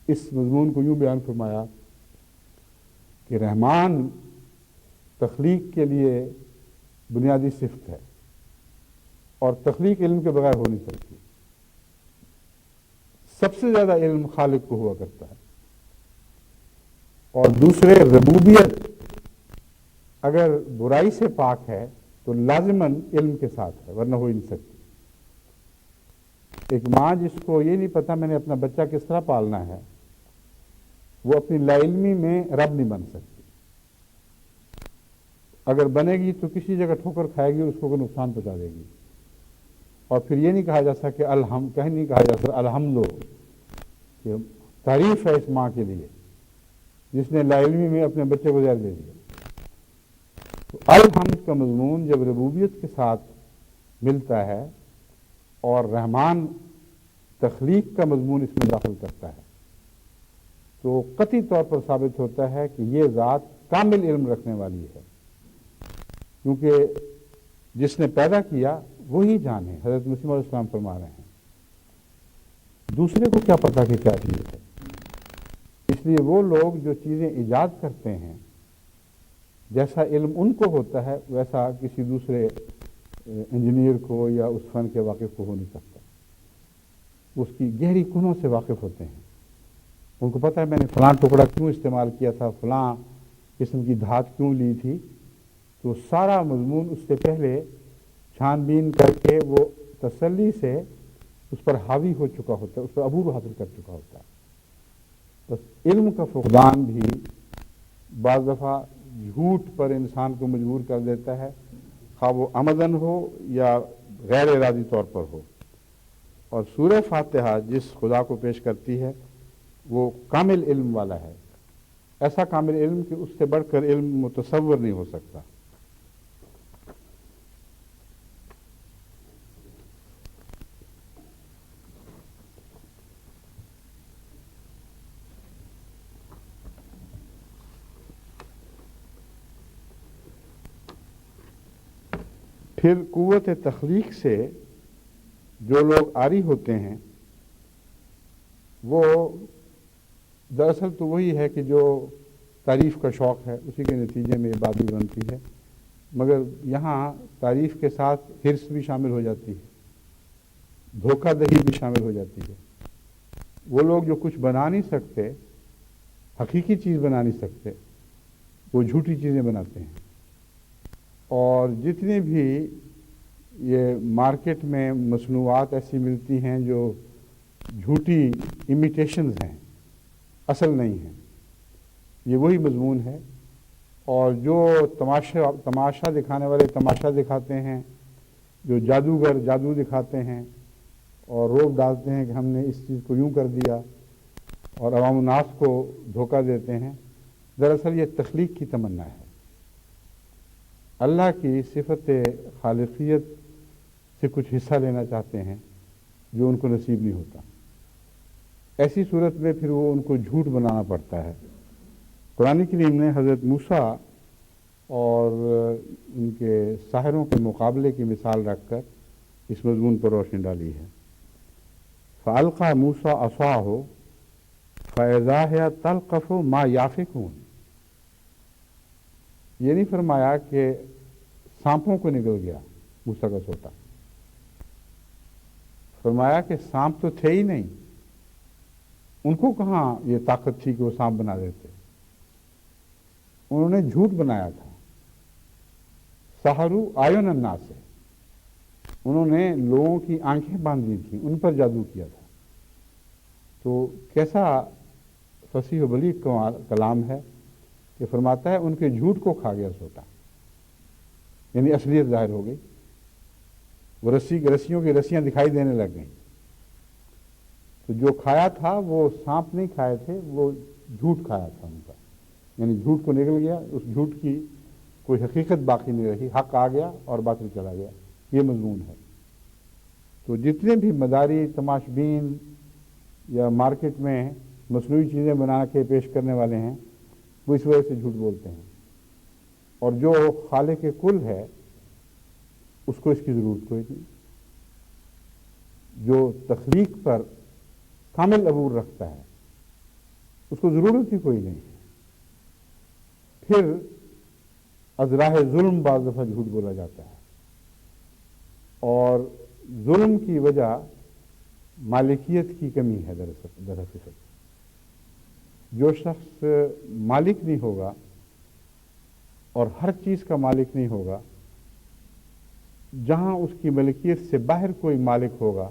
اس مضمون کو یوں بیان فرمایا کہ رحمان تخلیق کے لیے بنیادی صفت ہے، اور تخلیق علم کے بغیر ہو نہیں سکتی۔ سب سے زیادہ علم خالق کو ہوا کرتا ہے، اور دوسرے ربوبیت اگر برائی سے پاک ہے تو لازماً علم کے ساتھ ہے، ورنہ ہو ہی نہیں سکتی۔ ایک ماں جس کو یہ نہیں پتا میں نے اپنا بچہ کس طرح پالنا ہے، وہ اپنی لا علمی میں رب نہیں بن سکتی۔ اگر بنے گی تو کسی جگہ ٹھوکر کھائے گی اور اس کو کوئی نقصان پہنچا دے گی، اور پھر یہ نہیں کہا جا سکتا کہ کہیں نہیں کہا جا سکتا الحمد، کہ تعریف ہے اس ماں کے لیے جس نے لا علمی میں اپنے بچے کو زہر دے دیا۔ تو الحمد کا مضمون جب ربوبیت کے ساتھ ملتا ہے اور رحمان تخلیق کا مضمون اس میں داخل کرتا ہے تو قطعی طور پر ثابت ہوتا ہے کہ یہ ذات کامل علم رکھنے والی ہے، کیونکہ جس نے پیدا کیا وہی جان ہے۔ حضرت مسیح علیہ السلام فرما رہے ہیں، دوسرے کو کیا پتا کہ کیا چیز ہے۔ اس لیے وہ لوگ جو چیزیں ایجاد کرتے ہیں، جیسا علم ان کو ہوتا ہے ویسا کسی دوسرے انجینئر کو یا اس فن کے واقف کو ہو نہیں سکتا۔ اس کی گہری کنوں سے واقف ہوتے ہیں، ان کو پتہ ہے میں نے فلاں ٹکڑا کیوں استعمال کیا تھا، فلاں قسم کی دھات کیوں لی تھی، تو سارا مضمون اس سے پہلے چھان بین کر کے وہ تسلی سے اس پر حاوی ہو چکا ہوتا ہے، اس پر عبور حاصل کر چکا ہوتا ہے۔ بس علم کا فقدان بھی بعض دفعہ جھوٹ پر انسان کو مجبور کر دیتا ہے، خواہ وہ عمدن ہو یا غیر ارادی طور پر ہو۔ اور سورہ فاتحہ جس خدا کو پیش کرتی ہے وہ کامل علم والا ہے، ایسا کامل علم کہ اس سے بڑھ کر علم متصور نہیں ہو سکتا۔ پھر قوت تخلیق سے جو لوگ عاری ہوتے ہیں وہ دراصل تو وہی ہے کہ جو تعریف کا شوق ہے اسی کے نتیجے میں یہ بات بھی بنتی ہے، مگر یہاں تعریف کے ساتھ حرص بھی شامل ہو جاتی ہے، دھوکہ دہی بھی شامل ہو جاتی ہے۔ وہ لوگ جو کچھ بنا نہیں سکتے، حقیقی چیز بنا نہیں سکتے، وہ جھوٹی چیزیں بناتے ہیں۔ اور جتنے بھی یہ مارکیٹ میں مصنوعات ایسی ملتی ہیں جو جھوٹی امیٹیشنز ہیں، اصل نہیں ہیں، یہ وہی مضمون ہے۔ اور جو تماشا دکھانے والے تماشا دکھاتے ہیں، جو جادوگر جادو دکھاتے ہیں اور روب ڈالتے ہیں کہ ہم نے اس چیز کو یوں کر دیا اور عوام الناس کو دھوکہ دیتے ہیں، دراصل یہ تخلیق کی تمنا ہے، اللہ کی صفت خالقیت سے کچھ حصہ لینا چاہتے ہیں جو ان کو نصیب نہیں ہوتا۔ ایسی صورت میں پھر وہ ان کو جھوٹ بنانا پڑتا ہے۔ قرآن کریم نے حضرت موسیٰ اور ان کے ساحروں کے مقابلے کی مثال رکھ کر اس مضمون پر روشنی ڈالی ہے۔ فَأَلْقَى مُوسَىٰ عَصَاهُ فَإِذَا هِيَ تَلْقَفُ مَا يَأْفِكُونَ۔ یہ نہیں فرمایا کہ سانپوں کو نکل گیا موسیٰ کا سوٹا، فرمایا کہ سانپ تو تھے ہی نہیں، ان کو کہاں یہ طاقت تھی کہ وہ سانپ بنا دیتے، انہوں نے جھوٹ بنایا تھا۔ سحروا اعین الناس سے، انہوں نے لوگوں کی آنکھیں باندھ دی تھیں، ان پر جادو کیا تھا۔ تو کیسا فصیح و بلیغ کلام ہے کہ فرماتا ہے ان کے جھوٹ کو کھا گیا سوٹا، یعنی اصلیت ظاہر ہو گئی، وہ رسیوں کی رسیاں دکھائی دینے لگ گئیں۔ تو جو کھایا تھا وہ سانپ نہیں کھائے تھے، وہ جھوٹ کھایا تھا ان کا، یعنی جھوٹ کو نکل گیا، اس جھوٹ کی کوئی حقیقت باقی نہیں رہی، حق آ گیا اور باطل چلا گیا، یہ مضمون ہے۔ تو جتنے بھی مداری تماش بین یا مارکیٹ میں مصنوعی چیزیں بنا کے پیش کرنے والے ہیں وہ اس وجہ سے جھوٹ بولتے ہیں، اور جو خالق کل ہے اس کو اس کی ضرورت کوئی نہیں، جو تخلیق پر کامل عبور رکھتا ہے اس کو ضرورت ہی کوئی نہیں ہے۔ پھر از راہ ظلم بعض دفعہ جھوٹ بولا جاتا ہے، اور ظلم کی وجہ مالکیت کی کمی ہے دراصل۔ جو شخص مالک نہیں ہوگا اور ہر چیز کا مالک نہیں ہوگا، جہاں اس کی ملکیت سے باہر کوئی مالک ہوگا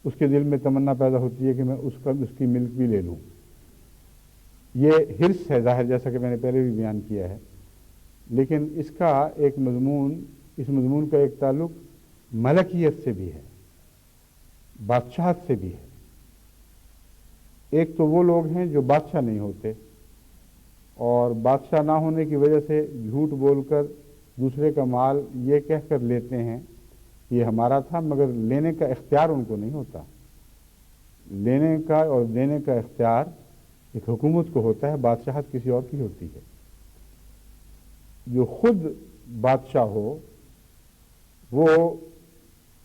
اس کے دل میں تمنا پیدا ہوتی ہے کہ میں اس کی ملک بھی لے لوں۔ یہ حرص ہے ظاہر، جیسا کہ میں نے پہلے بھی بیان کیا ہے، لیکن اس مضمون کا ایک تعلق ملکیت سے بھی ہے، بادشاہت سے بھی ہے۔ ایک تو وہ لوگ ہیں جو بادشاہ نہیں ہوتے اور بادشاہ نہ ہونے کی وجہ سے جھوٹ بول کر دوسرے کا مال یہ کہہ کر لیتے ہیں یہ ہمارا تھا، مگر لینے کا اختیار ان کو نہیں ہوتا۔ لینے کا اور دینے کا اختیار ایک حکومت کو ہوتا ہے، بادشاہت کسی اور کی ہوتی ہے۔ جو خود بادشاہ ہو وہ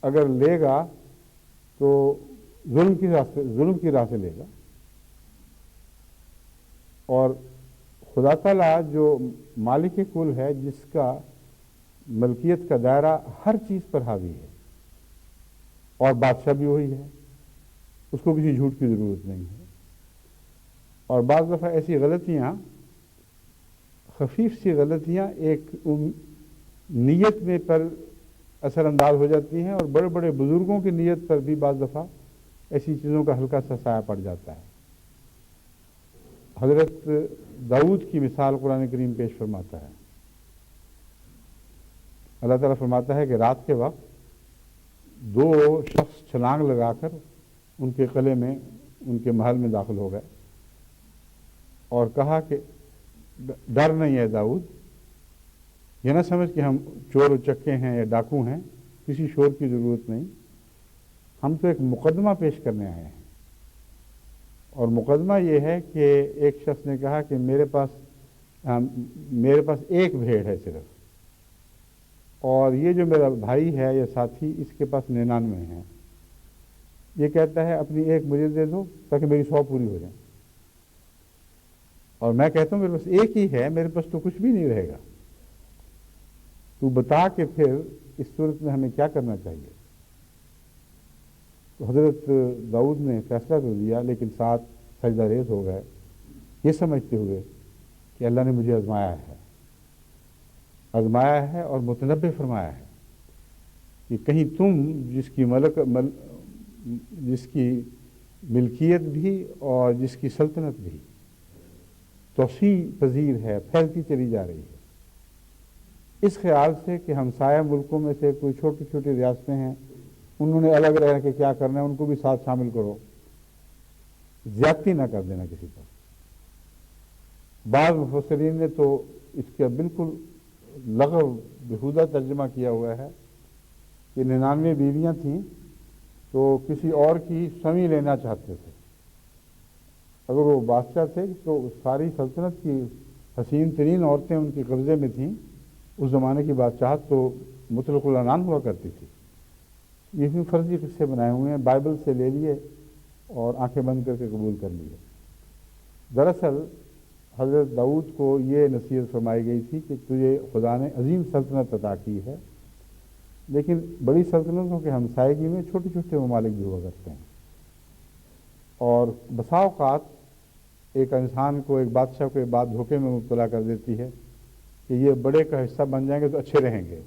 اگر لے گا تو ظلم کی راہ سے لے گا، اور خدا تعالیٰ جو مالک کل ہے، جس کا ملکیت کا دائرہ ہر چیز پر حاوی ہے، اور بادشاہ بھی وہی ہے، اس کو کسی جھوٹ کی ضرورت نہیں ہے۔ اور بعض دفعہ ایسی غلطیاں، خفیف سی غلطیاں ایک نیت میں پر اثر انداز ہو جاتی ہیں، اور بڑے بڑے بزرگوں کی نیت پر بھی بعض دفعہ ایسی چیزوں کا ہلکا سا سایہ پڑ جاتا ہے۔ حضرت داؤد کی مثال قرآن کریم پیش فرماتا ہے۔ اللہ تعالیٰ فرماتا ہے کہ رات کے وقت دو شخص چھلانگ لگا کر ان کے قلعے میں، ان کے محل میں داخل ہو گئے اور کہا کہ ڈر نہیں ہے داؤد، یہ نہ سمجھ کہ ہم چور و چکے ہیں یا ڈاکو ہیں، کسی شور کی ضرورت نہیں، ہم تو ایک مقدمہ پیش کرنے آئے ہیں۔ اور مقدمہ یہ ہے کہ ایک شخص نے کہا کہ میرے پاس ایک بھیڑ ہے صرف، اور یہ جو میرا بھائی ہے یا ساتھی اس کے پاس 99 ہیں، یہ کہتا ہے اپنی ایک مجھے دے دو تاکہ میری 100 پوری ہو جائیں، اور میں کہتا ہوں میرے پاس ایک ہی ہے، میرے پاس تو کچھ بھی نہیں رہے گا، تو بتا کہ پھر اس صورت میں ہمیں کیا کرنا چاہیے۔ تو حضرت داؤد نے فیصلہ تو لیا، لیکن ساتھ سجدہ ریز ہو گئے، یہ سمجھتے ہوئے کہ اللہ نے مجھے آزمایا ہے اور متنبہ فرمایا ہے کہ کہیں تم جس کی ملکیت بھی اور جس کی سلطنت بھی توسیع پذیر ہے، پھیلتی چلی جا رہی ہے، اس خیال سے کہ ہمسایہ ملکوں میں سے کوئی چھوٹی چھوٹی ریاستیں ہیں، انہوں نے الگ رہ کے کیا کرنا ہے، ان کو بھی ساتھ شامل کرو، زیادتی نہ کر دینا کسی پر۔ بعض مفسرین نے تو اس کا بالکل لغو بہودہ ترجمہ کیا ہوا ہے کہ 99 بیویاں تھیں تو کسی اور کی سویں لینا چاہتے تھے۔ اگر وہ بادشاہ تھے تو ساری سلطنت کی حسین ترین عورتیں ان کے قبضے میں تھیں۔ اس زمانے کی بادشاہت تو مطلق العنان ہوا کرتی تھی۔ یہ بھی فرضی قصے بنائے ہوئے ہیں، بائبل سے لے لیے اور آنکھیں بند کر کے قبول کر لیے۔ دراصل حضرت داؤد کو یہ نصیحت فرمائی گئی تھی کہ تجھے خدا نے عظیم سلطنت عطا کی ہے، لیکن بڑی سلطنتوں کے ہمسائیگی میں چھوٹے چھوٹے ممالک بھی ہوا کرتے ہیں، اور بسا اوقات ایک انسان کو، ایک بادشاہ کو ایک بات دھوکے میں مبتلا کر دیتی ہے کہ یہ بڑے کا حصہ بن جائیں گے تو اچھے رہیں گے،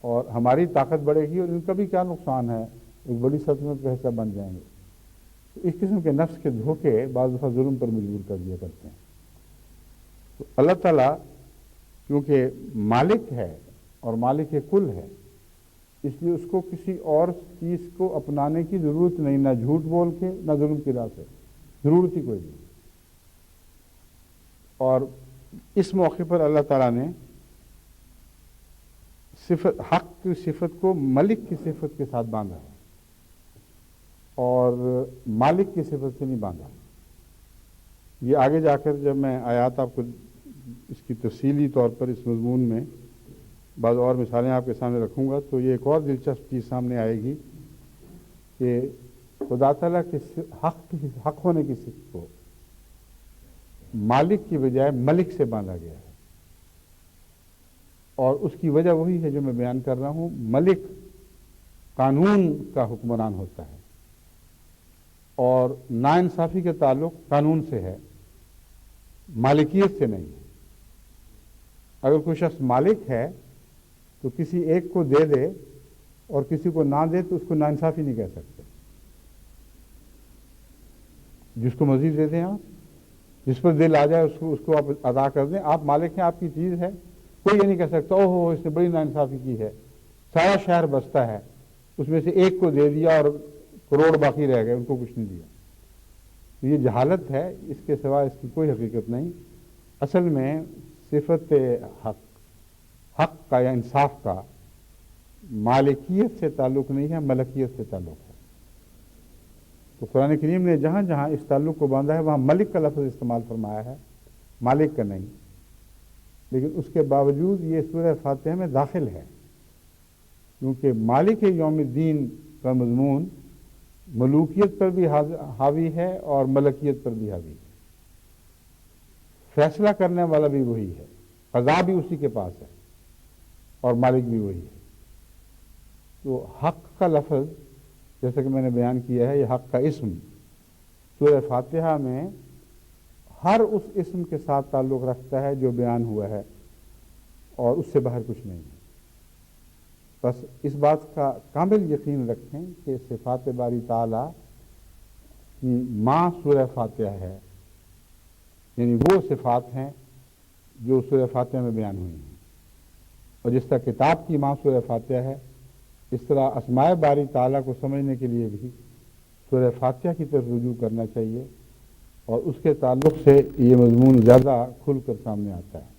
اور ہماری طاقت بڑھے گی اور ان کا بھی کیا نقصان ہے، ایک بڑی سلطنت کا حصہ بن جائیں گے۔ تو اس قسم کے نفس کے دھوکے بعض دفعہ ظلم پر مجبور کر دیا کرتے ہیں۔ تو اللہ تعالیٰ کیونکہ مالک ہے اور مالک کل ہے، اس لیے اس کو کسی اور چیز کو اپنانے کی ضرورت نہیں، نہ جھوٹ بول کے نہ ظلم کی راہ سے، ضرورت ہی کوئی نہیں۔ اور اس موقع پر اللہ تعالیٰ نے صفت حق کی صفت کو ملک کی صفت کے ساتھ باندھا ہے اور مالک کی صفت سے نہیں باندھا. یہ آگے جا کر جب میں آیات آپ کو اس کی تفصیلی طور پر اس مضمون میں بعض اور مثالیں آپ کے سامنے رکھوں گا تو یہ ایک اور دلچسپ چیز سامنے آئے گی کہ خدا تعالیٰ کے حق ہونے کی صفت کو مالک کی بجائے ملک سے باندھا گیا ہے. اور اس کی وجہ وہی ہے جو میں بیان کر رہا ہوں. ملک قانون کا حکمران ہوتا ہے اور ناانصافی کا تعلق قانون سے ہے، مالکیت سے نہیں ہے. اگر کوئی شخص مالک ہے تو کسی ایک کو دے دے اور کسی کو نہ دے تو اس کو ناانصافی نہیں کہہ سکتے. جس کو مزید دے دیں آپ، جس پر دل آ جائے اس کو آپ ادا کر دیں. آپ مالک ہیں، آپ کی چیز ہے، کوئی یہ نہیں کہہ سکتا اوہ اس نے بڑی ناانصافی کی ہے. سارا شہر بستا ہے، اس میں سے ایک کو دے دیا اور کروڑ باقی رہ گئے، ان کو کچھ نہیں دیا. یہ جہالت ہے، اس کے سوا اس کی کوئی حقیقت نہیں. اصل میں صفت حق کا یا انصاف کا مالکیت سے تعلق نہیں ہے، ملکیت سے تعلق ہے. تو قرآن کریم نے جہاں جہاں اس تعلق کو باندھا ہے وہاں ملک کا لفظ استعمال فرمایا ہے، مالک کا نہیں. لیکن اس کے باوجود یہ سورہ فاتحہ میں داخل ہے کیونکہ مالک یوم الدین کا مضمون ملوکیت پر بھی حاوی ہے اور ملکیت پر بھی حاوی ہے. فیصلہ کرنے والا بھی وہی ہے، قضا بھی اسی کے پاس ہے اور مالک بھی وہی ہے. تو حق کا لفظ جیسا کہ میں نے بیان کیا ہے، یہ حق کا اسم سورہ فاتحہ میں ہر اس اسم کے ساتھ تعلق رکھتا ہے جو بیان ہوا ہے اور اس سے باہر کچھ نہیں ہے. بس اس بات کا کامل یقین رکھیں کہ صفات باری تعالیٰ کی ماں سورہ فاتحہ ہے، یعنی وہ صفات ہیں جو سورہ فاتحہ میں بیان ہوئی ہیں. اور جس طرح کتاب کی ماں سورہ فاتحہ ہے، اس طرح اسماء باری تعالیٰ کو سمجھنے کے لیے بھی سورہ فاتحہ کی طرف رجوع کرنا چاہیے اور اس کے تعلق سے یہ مضمون زیادہ کھل کر سامنے آتا ہے.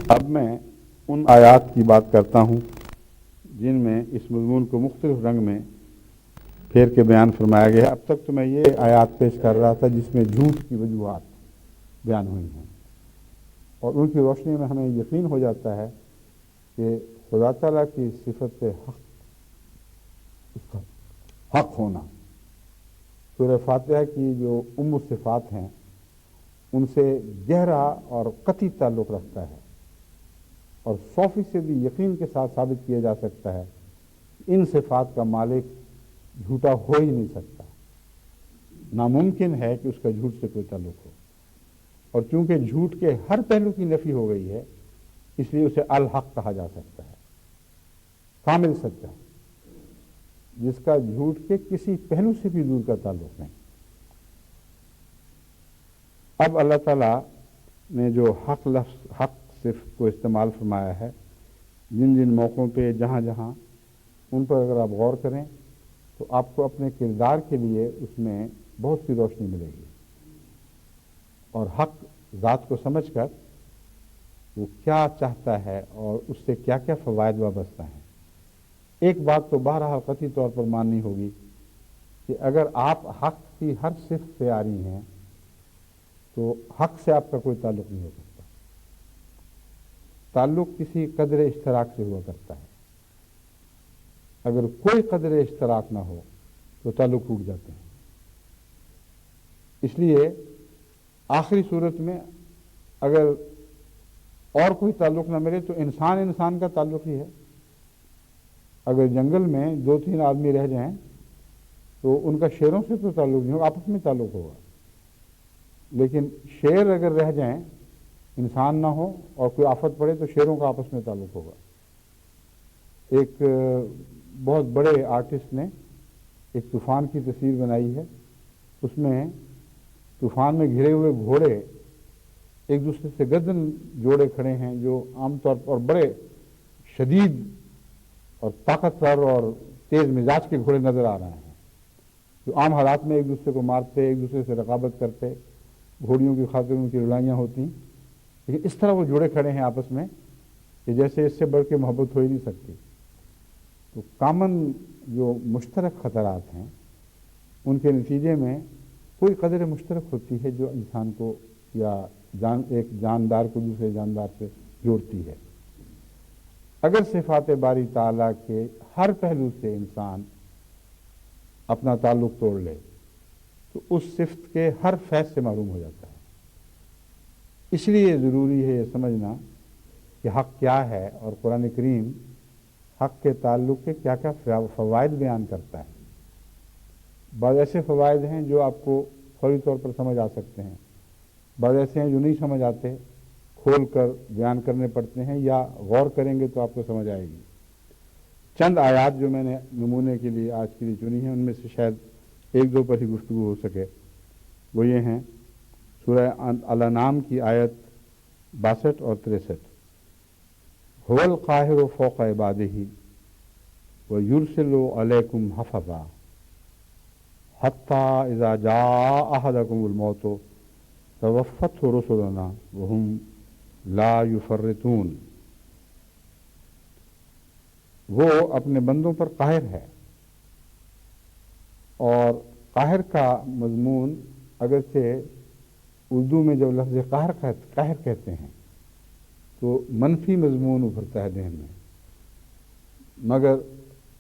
اب میں ان آیات کی بات کرتا ہوں جن میں اس مضمون کو مختلف رنگ میں پھیر کے بیان فرمایا گیا. اب تک تو میں یہ آیات پیش کر رہا تھا جس میں جھوٹ کی وجوہات بیان ہوئی ہیں اور ان کی روشنی میں ہمیں یقین ہو جاتا ہے کہ خدا تعالیٰ کی صفت حق، اس کا حق ہونا سورہ فاتحہ کی جو الصفات ہیں ان سے گہرا اور قطعی تعلق رکھتا ہے اور 100% یقین کے ساتھ ثابت کیا جا سکتا ہے کہ ان صفات کا مالک جھوٹا ہو ہی نہیں سکتا. ناممکن ہے کہ اس کا جھوٹ سے کوئی تعلق ہو. اور چونکہ جھوٹ کے ہر پہلو کی نفی ہو گئی ہے اس لیے اسے الحق کہا جا سکتا ہے، کامل سچا، جس کا جھوٹ کے کسی پہلو سے بھی دور کا تعلق نہیں. اب اللہ تعالیٰ نے جو حق لفظ، حق صفت کو استعمال فرمایا ہے، جن جن موقعوں پہ جہاں جہاں، ان پر اگر آپ غور کریں تو آپ کو اپنے کردار کے لیے اس میں بہت سی روشنی ملے گی اور حق ذات کو سمجھ کر وہ کیا چاہتا ہے اور اس سے کیا کیا فوائد وابستہ ہیں. ایک بات تو بہرحال قطعی طور پر ماننی ہوگی کہ اگر آپ حق کی ہر صفت سے آ رہی ہیں تو حق سے آپ کا کوئی تعلق نہیں ہو سکتا. تعلق کسی قدر اشتراک سے ہوا کرتا ہے. اگر کوئی قدر اشتراک نہ ہو تو تعلق ٹوٹ جاتے ہیں. اس لیے آخری صورت میں اگر اور کوئی تعلق نہ ملے تو انسان انسان کا تعلق ہی ہے. اگر جنگل میں 2-3 آدمی رہ جائیں تو ان کا شیروں سے تو تعلق نہیں ہوگا، آپس میں تعلق ہوگا. لیکن شیر اگر رہ جائیں، انسان نہ ہو اور کوئی آفت پڑے تو شیروں کا آپس میں تعلق ہوگا. ایک بہت بڑے آرٹسٹ نے ایک طوفان کی تصویر بنائی ہے. اس میں طوفان میں گھرے ہوئے گھوڑے ایک دوسرے سے گردن جوڑے کھڑے ہیں جو عام طور پر بڑے شدید اور طاقتور اور تیز مزاج کے گھوڑے نظر آ رہے ہیں جو عام حالات میں ایک دوسرے کو مارتے، ایک دوسرے سے رقابت کرتے، گھوڑیوں کی خاطر ان کی لڑائیاں ہوتی. لیکن اس طرح وہ جڑے کھڑے ہیں آپس میں کہ جیسے اس سے بڑھ کے محبت ہو ہی نہیں سکتی۔ تو کامن جو مشترک خطرات ہیں ان کے نتیجے میں کوئی قدر مشترک ہوتی ہے جو انسان کو یا ایک جاندار کو دوسرے جاندار سے جوڑتی ہے۔ اگر صفات باری تعالیٰ کے ہر پہلو سے انسان اپنا تعلق توڑ لے تو اس صفت کے ہر فیض سے محروم ہو جاتا ہے۔ اس لیے ضروری ہے یہ سمجھنا کہ حق کیا ہے اور قرآن کریم حق کے تعلق کے کیا کیا فوائد بیان کرتا ہے۔ بعض ایسے فوائد ہیں جو آپ کو فوری طور پر سمجھ آ سکتے ہیں، بعض ایسے ہیں جو نہیں سمجھ آتے، کھول کر بیان کرنے پڑتے ہیں یا غور کریں گے تو آپ کو سمجھ آئے گی۔ چند آیات جو میں نے نمونے کے لیے آج کے لیے چنی ہیں ان میں سے شاید ایک دو پر ہی گفتگو ہو سکے، وہ یہ ہیں سورہ الانعام کی آیت 62 اور 63۔ هو القاہر فوق عبادہ ویرسل علیکم حفظا حتی اذا جاء احدکم الموت توفته رسلنا وهم لا یفرطون۔ وہ اپنے بندوں پر قاہر ہے، اور قاہر کا مضمون اگرچہ اردو میں جب لفظ قاہر کہتے ہیں تو منفی مضمون ابھرتا ہے ذہن میں، مگر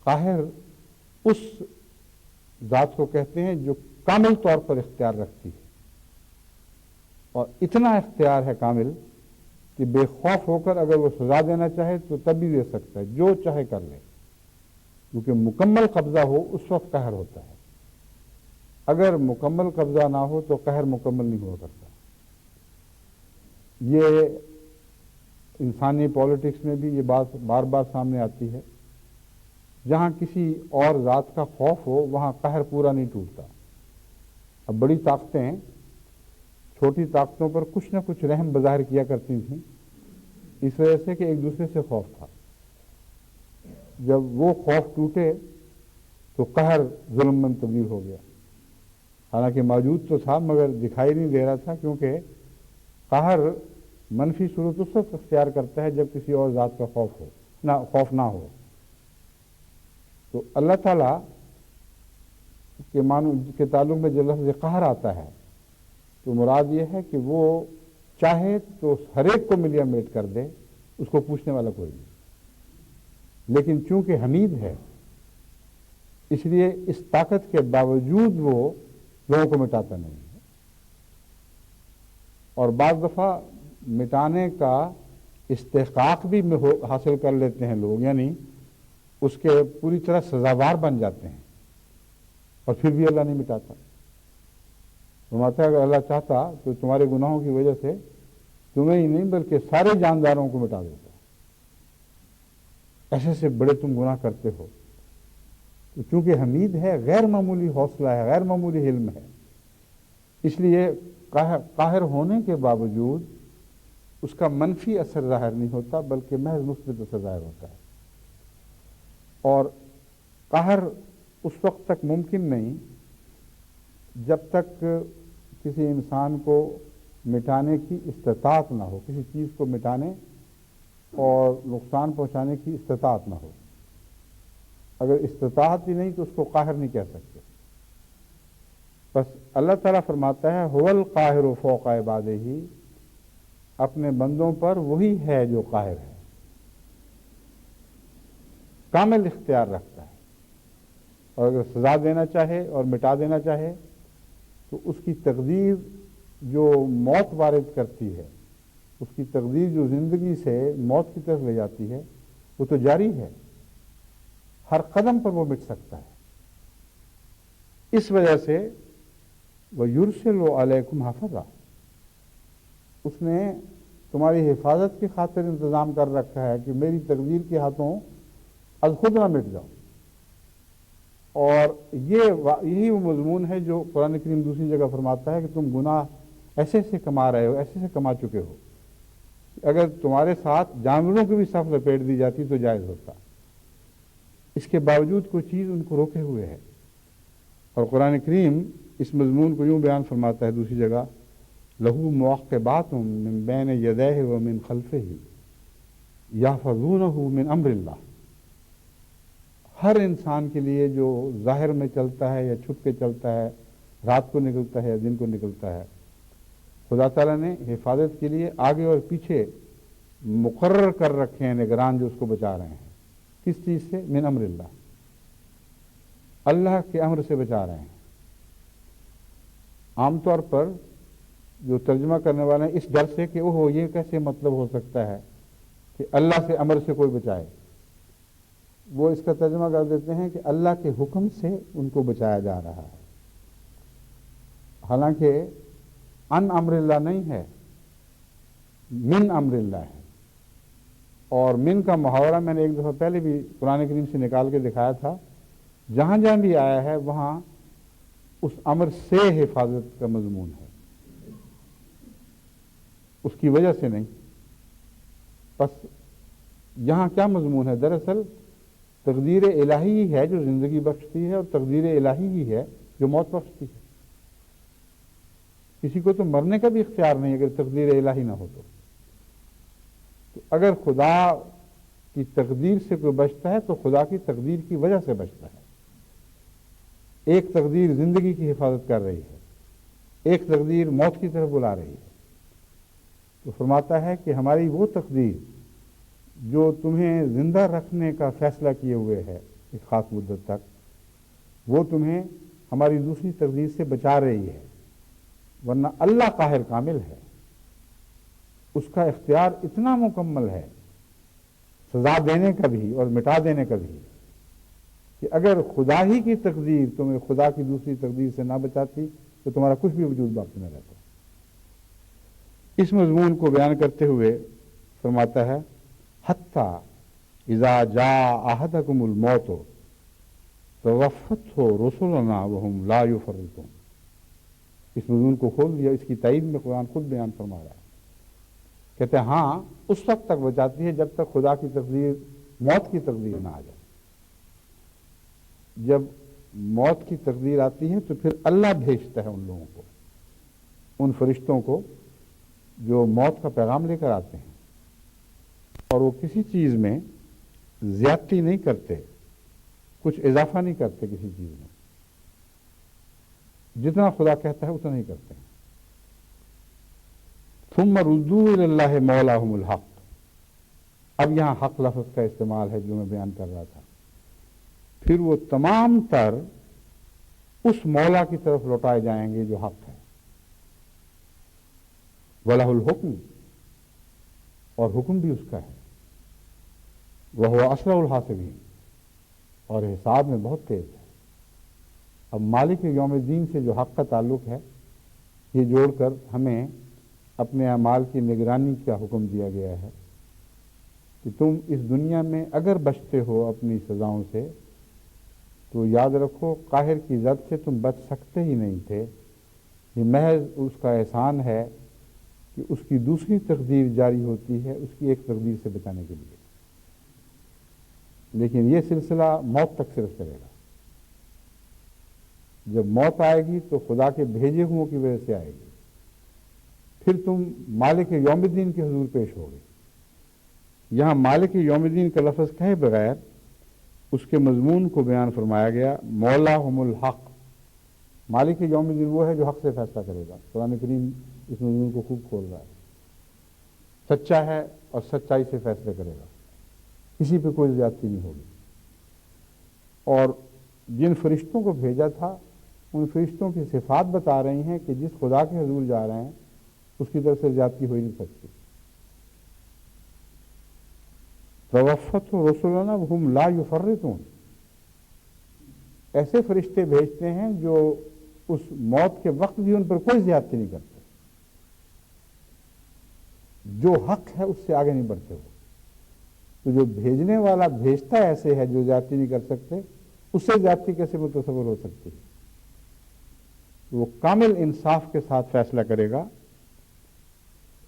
قاہر اس ذات کو کہتے ہیں جو کامل طور پر اختیار رکھتی ہے، اور اتنا اختیار ہے کامل کہ بے خوف ہو کر اگر وہ سزا دینا چاہے تو تب بھی دے سکتا ہے، جو چاہے کر لے، کیونکہ مکمل قبضہ ہو اس وقت قہر ہوتا ہے، اگر مکمل قبضہ نہ ہو تو قہر مکمل نہیں ہو سکتا۔ یہ انسانی پالیٹکس میں بھی یہ بات بار بار سامنے آتی ہے، جہاں کسی اور ذات کا خوف ہو وہاں قہر پورا نہیں ٹوٹتا۔ اب بڑی طاقتیں چھوٹی طاقتوں پر کچھ نہ کچھ رحم بظاہر کیا کرتی تھیں، اس وجہ سے کہ ایک دوسرے سے خوف تھا۔ جب وہ خوف ٹوٹے تو قہر ظلم میں تبدیل ہو گیا، حالانکہ موجود تو تھا مگر دکھائی نہیں دے رہا تھا، کیونکہ قہر منفی صورت اس وقت اختیار کرتا ہے جب کسی اور ذات کا خوف نہ ہو۔ تو اللہ تعالیٰ کے تعلق میں جو لفظ قہر آتا ہے تو مراد یہ ہے کہ وہ چاہے تو ہر ایک کو ملیا میٹ کر دے، اس کو پوچھنے والا کوئی نہیں، لیکن چونکہ حمید ہے اس لیے اس طاقت کے باوجود وہ لوگوں کو مٹاتا نہیں ہے، اور بعض دفعہ مٹانے کا استحقاق بھی حاصل کر لیتے ہیں لوگ، یعنی اس کے پوری طرح سزاوار بن جاتے ہیں، اور پھر بھی اللہ نہیں مٹاتا۔ فرماتا ہے اگر اللہ چاہتا تو تمہارے گناہوں کی وجہ سے تمہیں ہی نہیں بلکہ سارے جانداروں کو مٹا دیتا، ایسے سے بڑے تم گناہ کرتے ہو۔ تو چونکہ حمید ہے، غیر معمولی حوصلہ ہے، غیر معمولی علم ہے، اس لیے قاہر ہونے کے باوجود اس کا منفی اثر ظاہر نہیں ہوتا بلکہ محض مثبت اثر ظاہر ہوتا ہے۔ اور قہر اس وقت تک ممکن نہیں جب تک کسی انسان کو مٹانے کی استطاعت نہ ہو، کسی چیز کو مٹانے اور نقصان پہنچانے کی استطاعت نہ ہو۔ اگر استطاعت ہی نہیں تو اس کو قاہر نہیں کہہ سکتے۔ بس اللہ تعالیٰ فرماتا ہے هو القاہر فوق عبادہ، اپنے بندوں پر وہی ہے جو قاہر ہے، کامل اختیار رکھتا ہے، اور اگر سزا دینا چاہے اور مٹا دینا چاہے تو اس کی تقدیر جو موت وارد کرتی ہے، اس کی تقدیر جو زندگی سے موت کی طرف لے جاتی ہے، وہ تو جاری ہے، ہر قدم پر وہ مٹ سکتا ہے۔ اس وجہ سے وَيُرْسِلُ عَلَيْكُمْ حَفَظًا، اس نے تمہاری حفاظت کی خاطر انتظام کر رکھا ہے کہ میری تقدیر کے ہاتھوں از خود نہ مٹ جاؤ۔ اور یہی وہ مضمون ہے جو قرآن کریم دوسری جگہ فرماتا ہے کہ تم گناہ ایسے سے کما رہے ہو، ایسے سے کما چکے ہو، اگر تمہارے ساتھ جانوروں کی بھی صف لپیٹ دی جاتی تو جائز ہوتا، اس کے باوجود کوئی چیز ان کو روکے ہوئے ہے۔ اور قرآن کریم اس مضمون کو یوں بیان فرماتا ہے دوسری جگہ لہو معقبات من بین یدیہ ومن خلفہ یحفظونہ من امر اللہ. ہر انسان کے لیے جو ظاہر میں چلتا ہے یا چھپ کے چلتا ہے، رات کو نکلتا ہے یا دن کو نکلتا ہے، خدا تعالیٰ نے حفاظت کے لیے آگے اور پیچھے مقرر کر رکھے ہیں نگران جو اس کو بچا رہے ہیں. کس چیز سے؟ من امر اللہ، اللہ کے امر سے بچا رہے ہیں. عام طور پر جو ترجمہ کرنے والے ہیں اس ڈر سے کہ اوہ یہ کیسے مطلب ہو سکتا ہے کہ اللہ سے امر سے کوئی بچائے، وہ اس کا ترجمہ کر دیتے ہیں کہ اللہ کے حکم سے ان کو بچایا جا رہا ہے. حالانکہ ان امر اللہ نہیں ہے، من امر اللہ ہے. اور من کا محاورہ میں نے ایک دفعہ پہلے بھی قرآن کریم سے نکال کے دکھایا تھا، جہاں جہاں بھی آیا ہے وہاں اس امر سے حفاظت کا مضمون ہے، اس کی وجہ سے نہیں. بس یہاں کیا مضمون ہے؟ دراصل تقدیر الہی ہی ہے جو زندگی بخشتی ہے، اور تقدیر الہی ہی ہے جو موت بخشتی ہے. کسی کو تو مرنے کا بھی اختیار نہیں اگر تقدیر الہی نہ ہو تو اگر خدا کی تقدیر سے کوئی بچتا ہے تو خدا کی تقدیر کی وجہ سے بچتا ہے. ایک تقدیر زندگی کی حفاظت کر رہی ہے، ایک تقدیر موت کی طرف بلا رہی ہے. تو فرماتا ہے کہ ہماری وہ تقدیر جو تمہیں زندہ رکھنے کا فیصلہ کیے ہوئے ہے ایک خاص مدت تک، وہ تمہیں ہماری دوسری تقدیر سے بچا رہی ہے. ورنہ اللہ قاہر کامل ہے، اس کا اختیار اتنا مکمل ہے سزا دینے کا بھی اور مٹا دینے کا بھی، کہ اگر خدا ہی کی تقدیر تمہیں خدا کی دوسری تقدیر سے نہ بچاتی تو تمہارا کچھ بھی وجود باقی نہ رہتا. اس مضمون کو بیان کرتے ہوئے فرماتا ہے حتیٰ اذا جاء احدکم الموت توفتہ رسلنا وہم لا یفرطون. اس مضمون کو کھول دیا، اس کی تائید میں قرآن خود بیان فرما رہا ہے. کہتے ہیں ہاں اس وقت تک بچاتی ہے جب تک خدا کی تقدیر، موت کی تقدیر نہ آ جائے. جب موت کی تقدیر آتی ہے تو پھر اللہ بھیجتا ہے ان لوگوں کو، ان فرشتوں کو جو موت کا پیغام لے کر آتے ہیں، اور وہ کسی چیز میں زیادتی نہیں کرتے، کچھ اضافہ نہیں کرتے کسی چیز میں، جتنا خدا کہتا ہے اتنا ہی کرتے ہیں. ثم ردوا الی اللہ مولاہم الحق. اب یہاں حق لفظ کا استعمال ہے جو میں بیان کر رہا تھا. پھر وہ تمام تر اس مولا کی طرف لوٹائے جائیں گے جو حق ہے. وَلَهُ الْحُكْمُ، اور حکم بھی اس کا ہے. وَهُوَ أَسْرَعُ الْحَاسِبِينَ، اور حساب میں بہت تیز ہے. اب مالک یوم الدین سے جو حق کا تعلق ہے، یہ جوڑ کر ہمیں اپنے اعمال کی نگرانی کا حکم دیا گیا ہے کہ تم اس دنیا میں اگر بچتے ہو اپنی سزاؤں سے تو یاد رکھو قاہر کی زد سے تم بچ سکتے ہی نہیں تھے. یہ محض اس کا احسان ہے کہ اس کی دوسری تقدیر جاری ہوتی ہے اس کی ایک تقدیر سے بچانے کے لیے. لیکن یہ سلسلہ موت تک صرف چلے گا. جب موت آئے گی تو خدا کے بھیجے ہوں کی وجہ سے آئے گی. پھر تم مالک یوم الدین کے حضور پیش ہوگے. یہاں مالک یوم الدین کا لفظ کہے بغیر اس کے مضمون کو بیان فرمایا گیا، مولاہم الحق. مالک یوم الدین وہ ہے جو حق سے فیصلہ کرے گا. قرآن کریم اس مضمون کو خوب کھول رہا ہے. سچا ہے اور سچائی سے فیصلے کرے گا، کسی پہ کوئی زیادتی نہیں ہوگی. اور جن فرشتوں کو بھیجا تھا ان فرشتوں کی صفات بتا رہی ہیں کہ جس خدا کے حضور جا رہے ہیں اس کی طرف سے زیادتی ہو ہی نہیں سکتی. توفت رسلنا وہم لا یفرطون. ایسے فرشتے بھیجتے ہیں جو اس موت کے وقت بھی ان پر کوئی زیادتی نہیں کرتے. جو حق ہے اس سے آگے نہیں بڑھتے ہو. تو جو بھیجنے والا بھیجتا ایسے ہے جو زیادتی نہیں کر سکتے، اس سے زیادتی کیسے متصور ہو سکتی ہے؟ وہ کامل انصاف کے ساتھ فیصلہ کرے گا.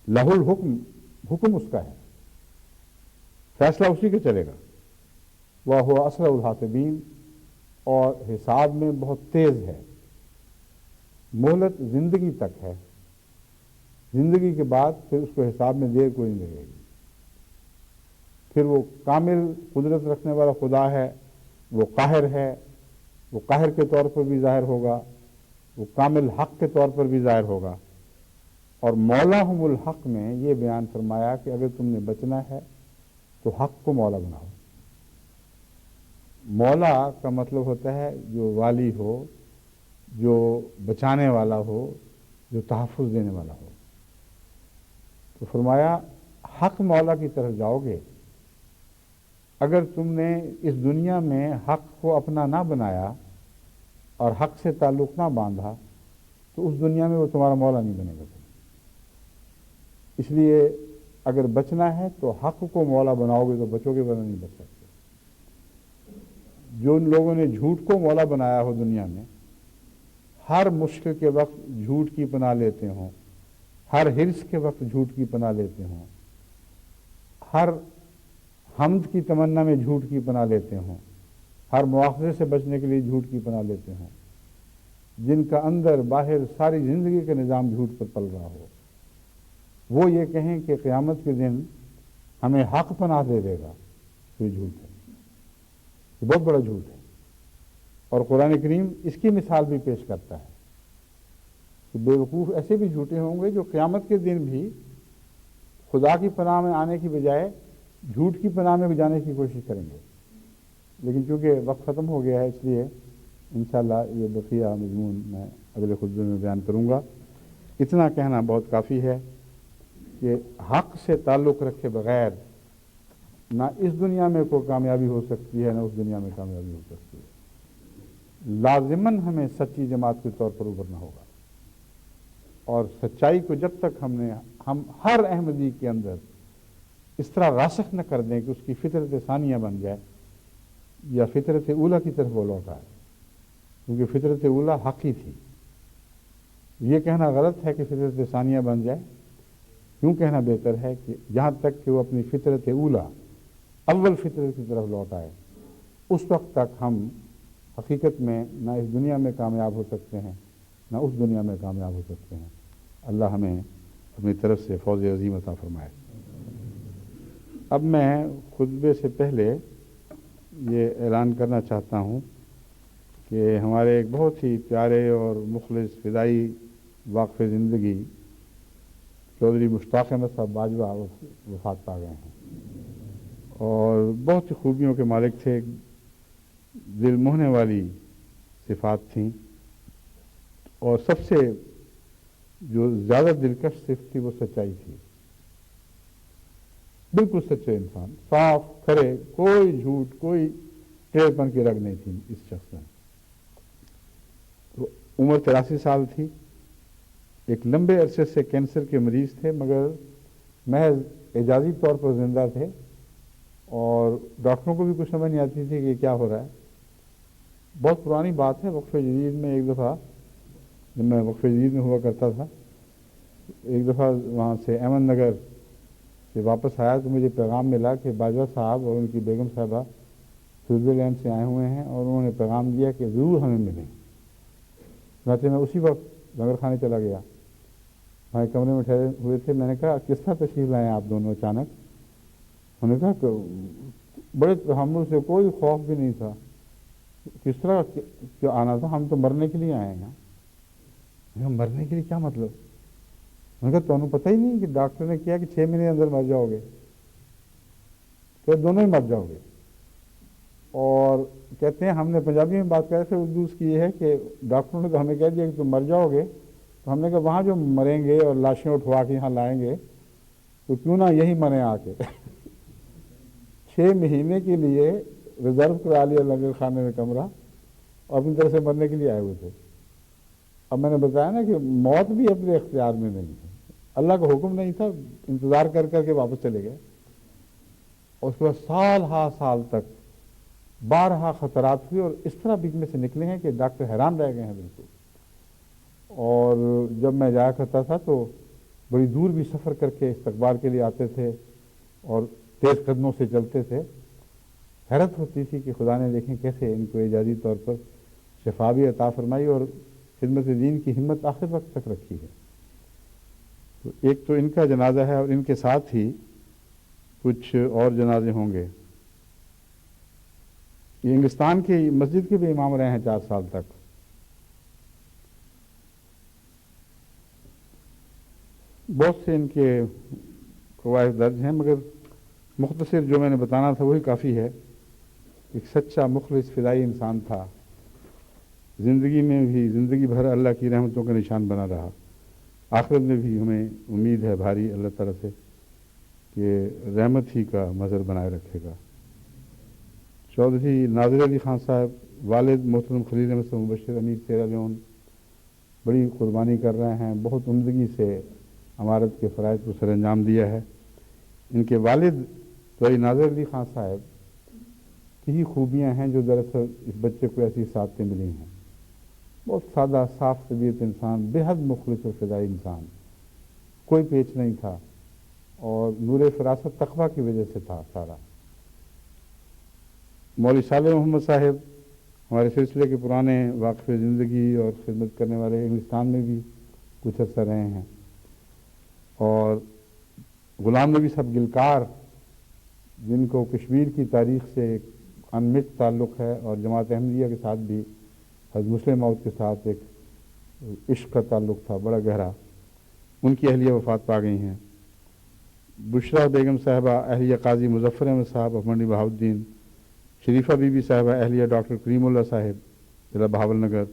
لہ الحکم، حکم اس کا ہے، فیصلہ اسی کے چلے گا. وَهُوَ أَسْرَعُ الْحَاسِبِينَ، اور حساب میں بہت تیز ہے. مہلت زندگی تک ہے، زندگی کے بعد پھر اس کو حساب میں دیر کوئی نہیں لگے گی. پھر وہ کامل قدرت رکھنے والا خدا ہے، وہ قاہر ہے، وہ قاہر کے طور پر بھی ظاہر ہوگا، وہ کامل حق کے طور پر بھی ظاہر ہوگا. اور مولاہم الحق میں یہ بیان فرمایا کہ اگر تم نے بچنا ہے تو حق کو مولا بناؤ. مولا کا مطلب ہوتا ہے جو والی ہو، جو بچانے والا ہو، جو تحفظ دینے والا ہو. تو فرمایا حق مولا کی طرف جاؤ گے. اگر تم نے اس دنیا میں حق کو اپنا نہ بنایا اور حق سے تعلق نہ باندھا تو اس دنیا میں وہ تمہارا مولا نہیں بنے گا. اس لیے اگر بچنا ہے تو حق کو مولا بناؤ گے تو بچو گے، ورنہ نہیں بچ سکتے. جو ان لوگوں نے جھوٹ کو مولا بنایا ہو دنیا میں، ہر مشکل کے وقت جھوٹ کی پناہ لیتے ہوں، ہر حرص کے وقت جھوٹ کی پناہ لیتے ہوں، ہر حمد کی تمنا میں جھوٹ کی پناہ لیتے ہوں، ہر مواخذے سے بچنے کے لیے جھوٹ کی پناہ لیتے ہوں، جن کا اندر باہر ساری زندگی کا نظام جھوٹ پر پل رہا ہو، وہ یہ کہیں کہ قیامت کے دن ہمیں حق پناہ دے دے گا، تو یہ جھوٹ ہے. یہ بہت بڑا جھوٹ ہے. اور قرآن کریم اس کی مثال بھی پیش کرتا ہے کہ بیوقوف ایسے بھی جھوٹے ہوں گے جو قیامت کے دن بھی خدا کی پناہ میں آنے کی بجائے جھوٹ کی پناہ میں بھی جانے کی کوشش کریں گے. لیکن چونکہ وقت ختم ہو گیا ہے، اس لیے انشاءاللہ یہ بقیہ مضمون میں اگلے خطبے میں بیان کروں گا. اتنا کہنا بہت کافی ہے کہ حق سے تعلق رکھے بغیر نہ اس دنیا میں کوئی کامیابی ہو سکتی ہے، نہ اس دنیا میں کامیابی ہو سکتی ہے. لازماً ہمیں سچی جماعت کے طور پر ابھرنا ہوگا، اور سچائی کو جب تک ہم ہر احمدی کے اندر اس طرح راسخ نہ کر دیں کہ اس کی فطرت ثانیہ بن جائے یا فطرت اولیٰ کی طرف وہ لوٹ آئے، کیونکہ فطرت اولیٰ حق ہی تھی. یہ کہنا غلط ہے کہ فطرت ثانیہ بن جائے. یوں کہنا بہتر ہے کہ جہاں تک کہ وہ اپنی فطرت اولیٰ اول فطرت کی طرف لوٹ آئے، اس وقت تک ہم حقیقت میں نہ اس دنیا میں کامیاب ہو سکتے ہیں، نہ اس دنیا میں کامیاب ہو سکتے ہیں. اللہ ہمیں اپنی طرف سے فوز عظیم عطا فرمائے. اب میں خطبے سے پہلے یہ اعلان کرنا چاہتا ہوں کہ ہمارے ایک بہت ہی پیارے اور مخلص فدائی واقف زندگی چودھری مشتاق احمد صاحب باجوہ وفات پا گئے ہیں، اور بہت سی خوبیوں کے مالک تھے. دل موہنے والی صفات تھیں، اور سب سے جو زیادہ دلکش صفت تھی وہ سچائی تھی. بالکل سچے انسان، صاف کھرے، کوئی جھوٹ، کوئی ٹیڑھ پن کی رگ نہیں تھی اس شخص میں. عمر 83 سال تھی. ایک لمبے عرصے سے کینسر کے مریض تھے، مگر محض اعجازی طور پر زندہ تھے، اور ڈاکٹروں کو بھی کچھ سمجھ نہیں آتی تھی کہ کیا ہو رہا ہے. بہت پرانی بات ہے، وقفہ جدید میں ایک دفعہ، جب میں وقفہ جدید میں ہوا کرتا تھا، ایک دفعہ وہاں سے احمد نگر سے واپس آیا تو مجھے پیغام ملا کہ باجوہ صاحب اور ان کی بیگم صاحبہ سوئٹزرلینڈ سے آئے ہوئے ہیں، اور انہوں نے پیغام دیا کہ ضرور ہمیں ملیں. چنانچہ میں اسی وقت لنگر خانے چلا گیا. ہمارے کمرے میں ٹھہرے ہوئے تھے. میں نے کہا کس طرح تشریف لائے آپ دونوں اچانک؟ انہوں نے کہا کہ بڑے تحمل سے، کوئی خوف بھی نہیں تھا. کس طرح کیا آنا تھا؟ ہم تو مرنے کے لیے آئے ہیں. مرنے کے لیے کیا مطلب؟ انہوں نے کہا تو پتہ ہی نہیں کہ ڈاکٹر نے کیا کہ 6 مہینے اندر مر جاؤ گے، تو دونوں ہی مر جاؤ گے. اور کہتے ہیں ہم نے پنجابی میں بات کرے تھے، اردو اس کی یہ ہے کہ ڈاکٹروں نے تو ہمیں کہہ دیا کہ تم مر جاؤ گے، تو ہم نے کہا وہاں جو مریں گے اور لاشیں اٹھوا کے یہاں لائیں گے تو کیوں نہ یہی مریں آ کے. 6 مہینے کے لیے ریزرو کرا لیا لنگر خانے میں کمرہ، اور اپنی طرح سے مرنے کے لیے آئے ہوئے تھے. اب میں نے بتایا نا کہ موت بھی اپنے اختیار میں نہیں ہے، اللہ کا حکم نہیں تھا، انتظار کر کر کے واپس چلے گئے. اور اس کے بعد سال ہا سال تک بارہا خطرات ہوئے، اور اس طرح بیچ میں سے نکلے ہیں کہ ڈاکٹر حیران رہ گئے ہیں بالکل. اور جب میں جایا کرتا تھا تو بڑی دور بھی سفر کر کے استقبال کے لیے آتے تھے اور تیز قدموں سے چلتے تھے. حیرت ہوتی تھی کہ خدا نے دیکھیں کیسے ان کو اعجازی طور پر شفا بھی عطا فرمائی اور خدمت دین کی ہمت آخر وقت تک رکھی ہے. تو ایک تو ان کا جنازہ ہے اور ان کے ساتھ ہی کچھ اور جنازے ہوں گے. یہ انگلستان کی مسجد کے بھی امام رہے ہیں 4 سال تک. بہت سے ان کے فوائد درج ہیں، مگر مختصر جو میں نے بتانا تھا وہی کافی ہے. ایک سچا مخلص فدائی انسان تھا، زندگی میں بھی زندگی بھر اللہ کی رحمتوں کا نشان بنا رہا. آخرت میں بھی ہمیں امید ہے بھاری اللہ تعالیٰ سے کہ رحمت ہی کا مظہر بنائے رکھے گا. چودھری ناظر علی خان صاحب والد محترم خلیل احمد صاحب مبشر امیر سیرا لیون بڑی قربانی کر رہے ہیں، بہت عمدگی سے امارت کے فرائض کو سر انجام دیا ہے. ان کے والد چودھری ناظر علی خان صاحب کی ہی خوبیاں ہیں جو دراصل اس بچے کو ایسی سعادتیں ملی ہیں. بہت سادہ صاف طبیعت انسان، بے حد مخلص اور فدائی انسان، کوئی پیچ نہیں تھا اور نور فراست تقویٰ کی وجہ سے تھا سارا. مولوی صالح محمد صاحب ہمارے سلسلے کے پرانے واقف زندگی اور خدمت کرنے والے، انگلستان میں بھی کچھ عرصہ رہے ہیں. اور غلام نبی صاحب گلکار، جن کو کشمیر کی تاریخ سے ایک انمٹ تعلق ہے اور جماعت احمدیہ کے ساتھ بھی حضرت مسلم موعود کے ساتھ ایک عشق کا تعلق تھا بڑا گہرا، ان کی اہلیہ وفات پا گئی ہیں. بشرا بیگم صاحبہ اہلیہ قاضی مظفر احمد صاحب آف منڈی بہاؤالدین، شریفہ بی بی صاحبہ اہلیہ ڈاکٹر کریم اللہ صاحب ضلع بہاول نگر،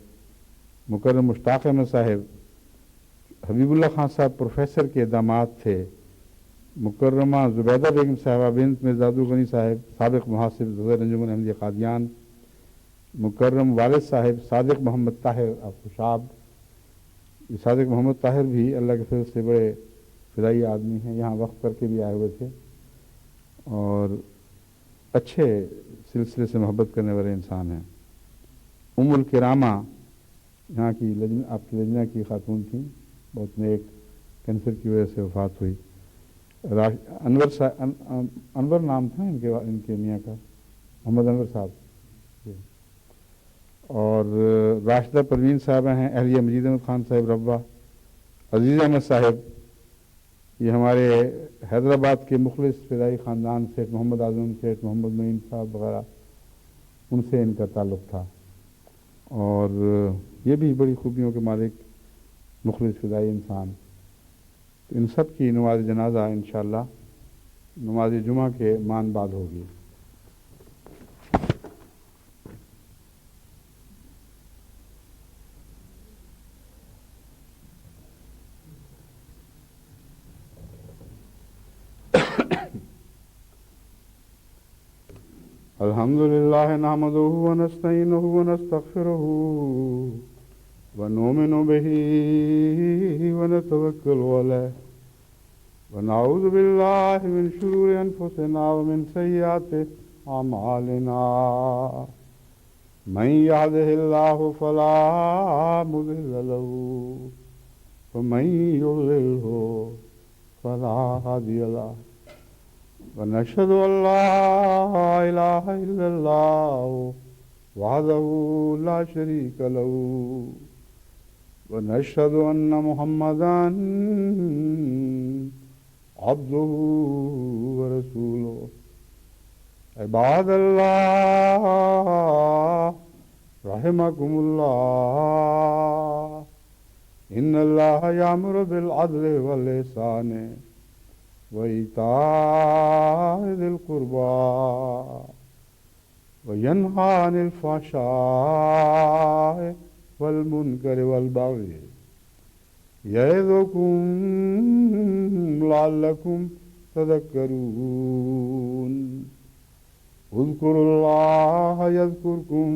مکرم مشتاق احمد صاحب حبیب اللہ خان صاحب پروفیسر کے داماد تھے، مکرمہ زبیدہ بیگم صاحبہ بنت مرزا عبدالغنی صاحب سابق محاسب صدر انجمن احمدیہ قادیان، مکرم والد صاحب صادق محمد طاہر خوشاب. صادق محمد طاہر بھی اللہ کے فضل سے بڑے فدائی آدمی ہیں، یہاں وقت کر کے بھی آئے ہوئے تھے اور اچھے سلسلے سے محبت کرنے والے انسان ہیں. ام الکرامہ یہاں کی آپ کی لجنہ کی خاتون تھیں، بہت نیک، کینسر کی وجہ سے وفات ہوئی. انور نام تھا ان کے میاں کا، محمد انور صاحب. اور راشدہ پروین صاحبہ ہیں اہلیہ مجید احمد خان صاحب ربوہ. عزیز احمد صاحب یہ ہمارے حیدرآباد کے مخلص فدائی خاندان سیٹھ محمد اعظم، سیٹھ محمد معین صاحب وغیرہ، ان سے ان کا تعلق تھا. اور یہ بھی بڑی خوبیوں کے مالک مخلص فدائی انسان. تو ان سب کی نماز جنازہ انشاءاللہ نماز جمعہ کے مان بعد ہوگی. الحمدللہ نحمدہ ونستعینہ ونستغفرہ ونؤمن بہ ونتوکل علیہ ونعوذ باللہ من شرور انفسنا ومن سیئات اعمالنا. من یہدہ اللہ فلا مضل لہ ومن یضللہ فلا ہادی لہ. ونشهد أن لا إله إلا الله وحده لا شريك له ونشهد أن محمدا عبده ورسوله. عباد الله رحمكم الله إن الله يأمر بالعدل والإحسان وإيتاء ذي القربى وينهى عن الفحشاء والمنكر والبغي يعظكم لعلكم تذكرون. اذكروا الله يذكركم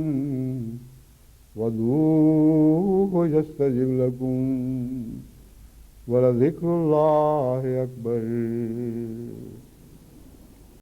وادعوه يستجب لكم ولذكر الله أكبر.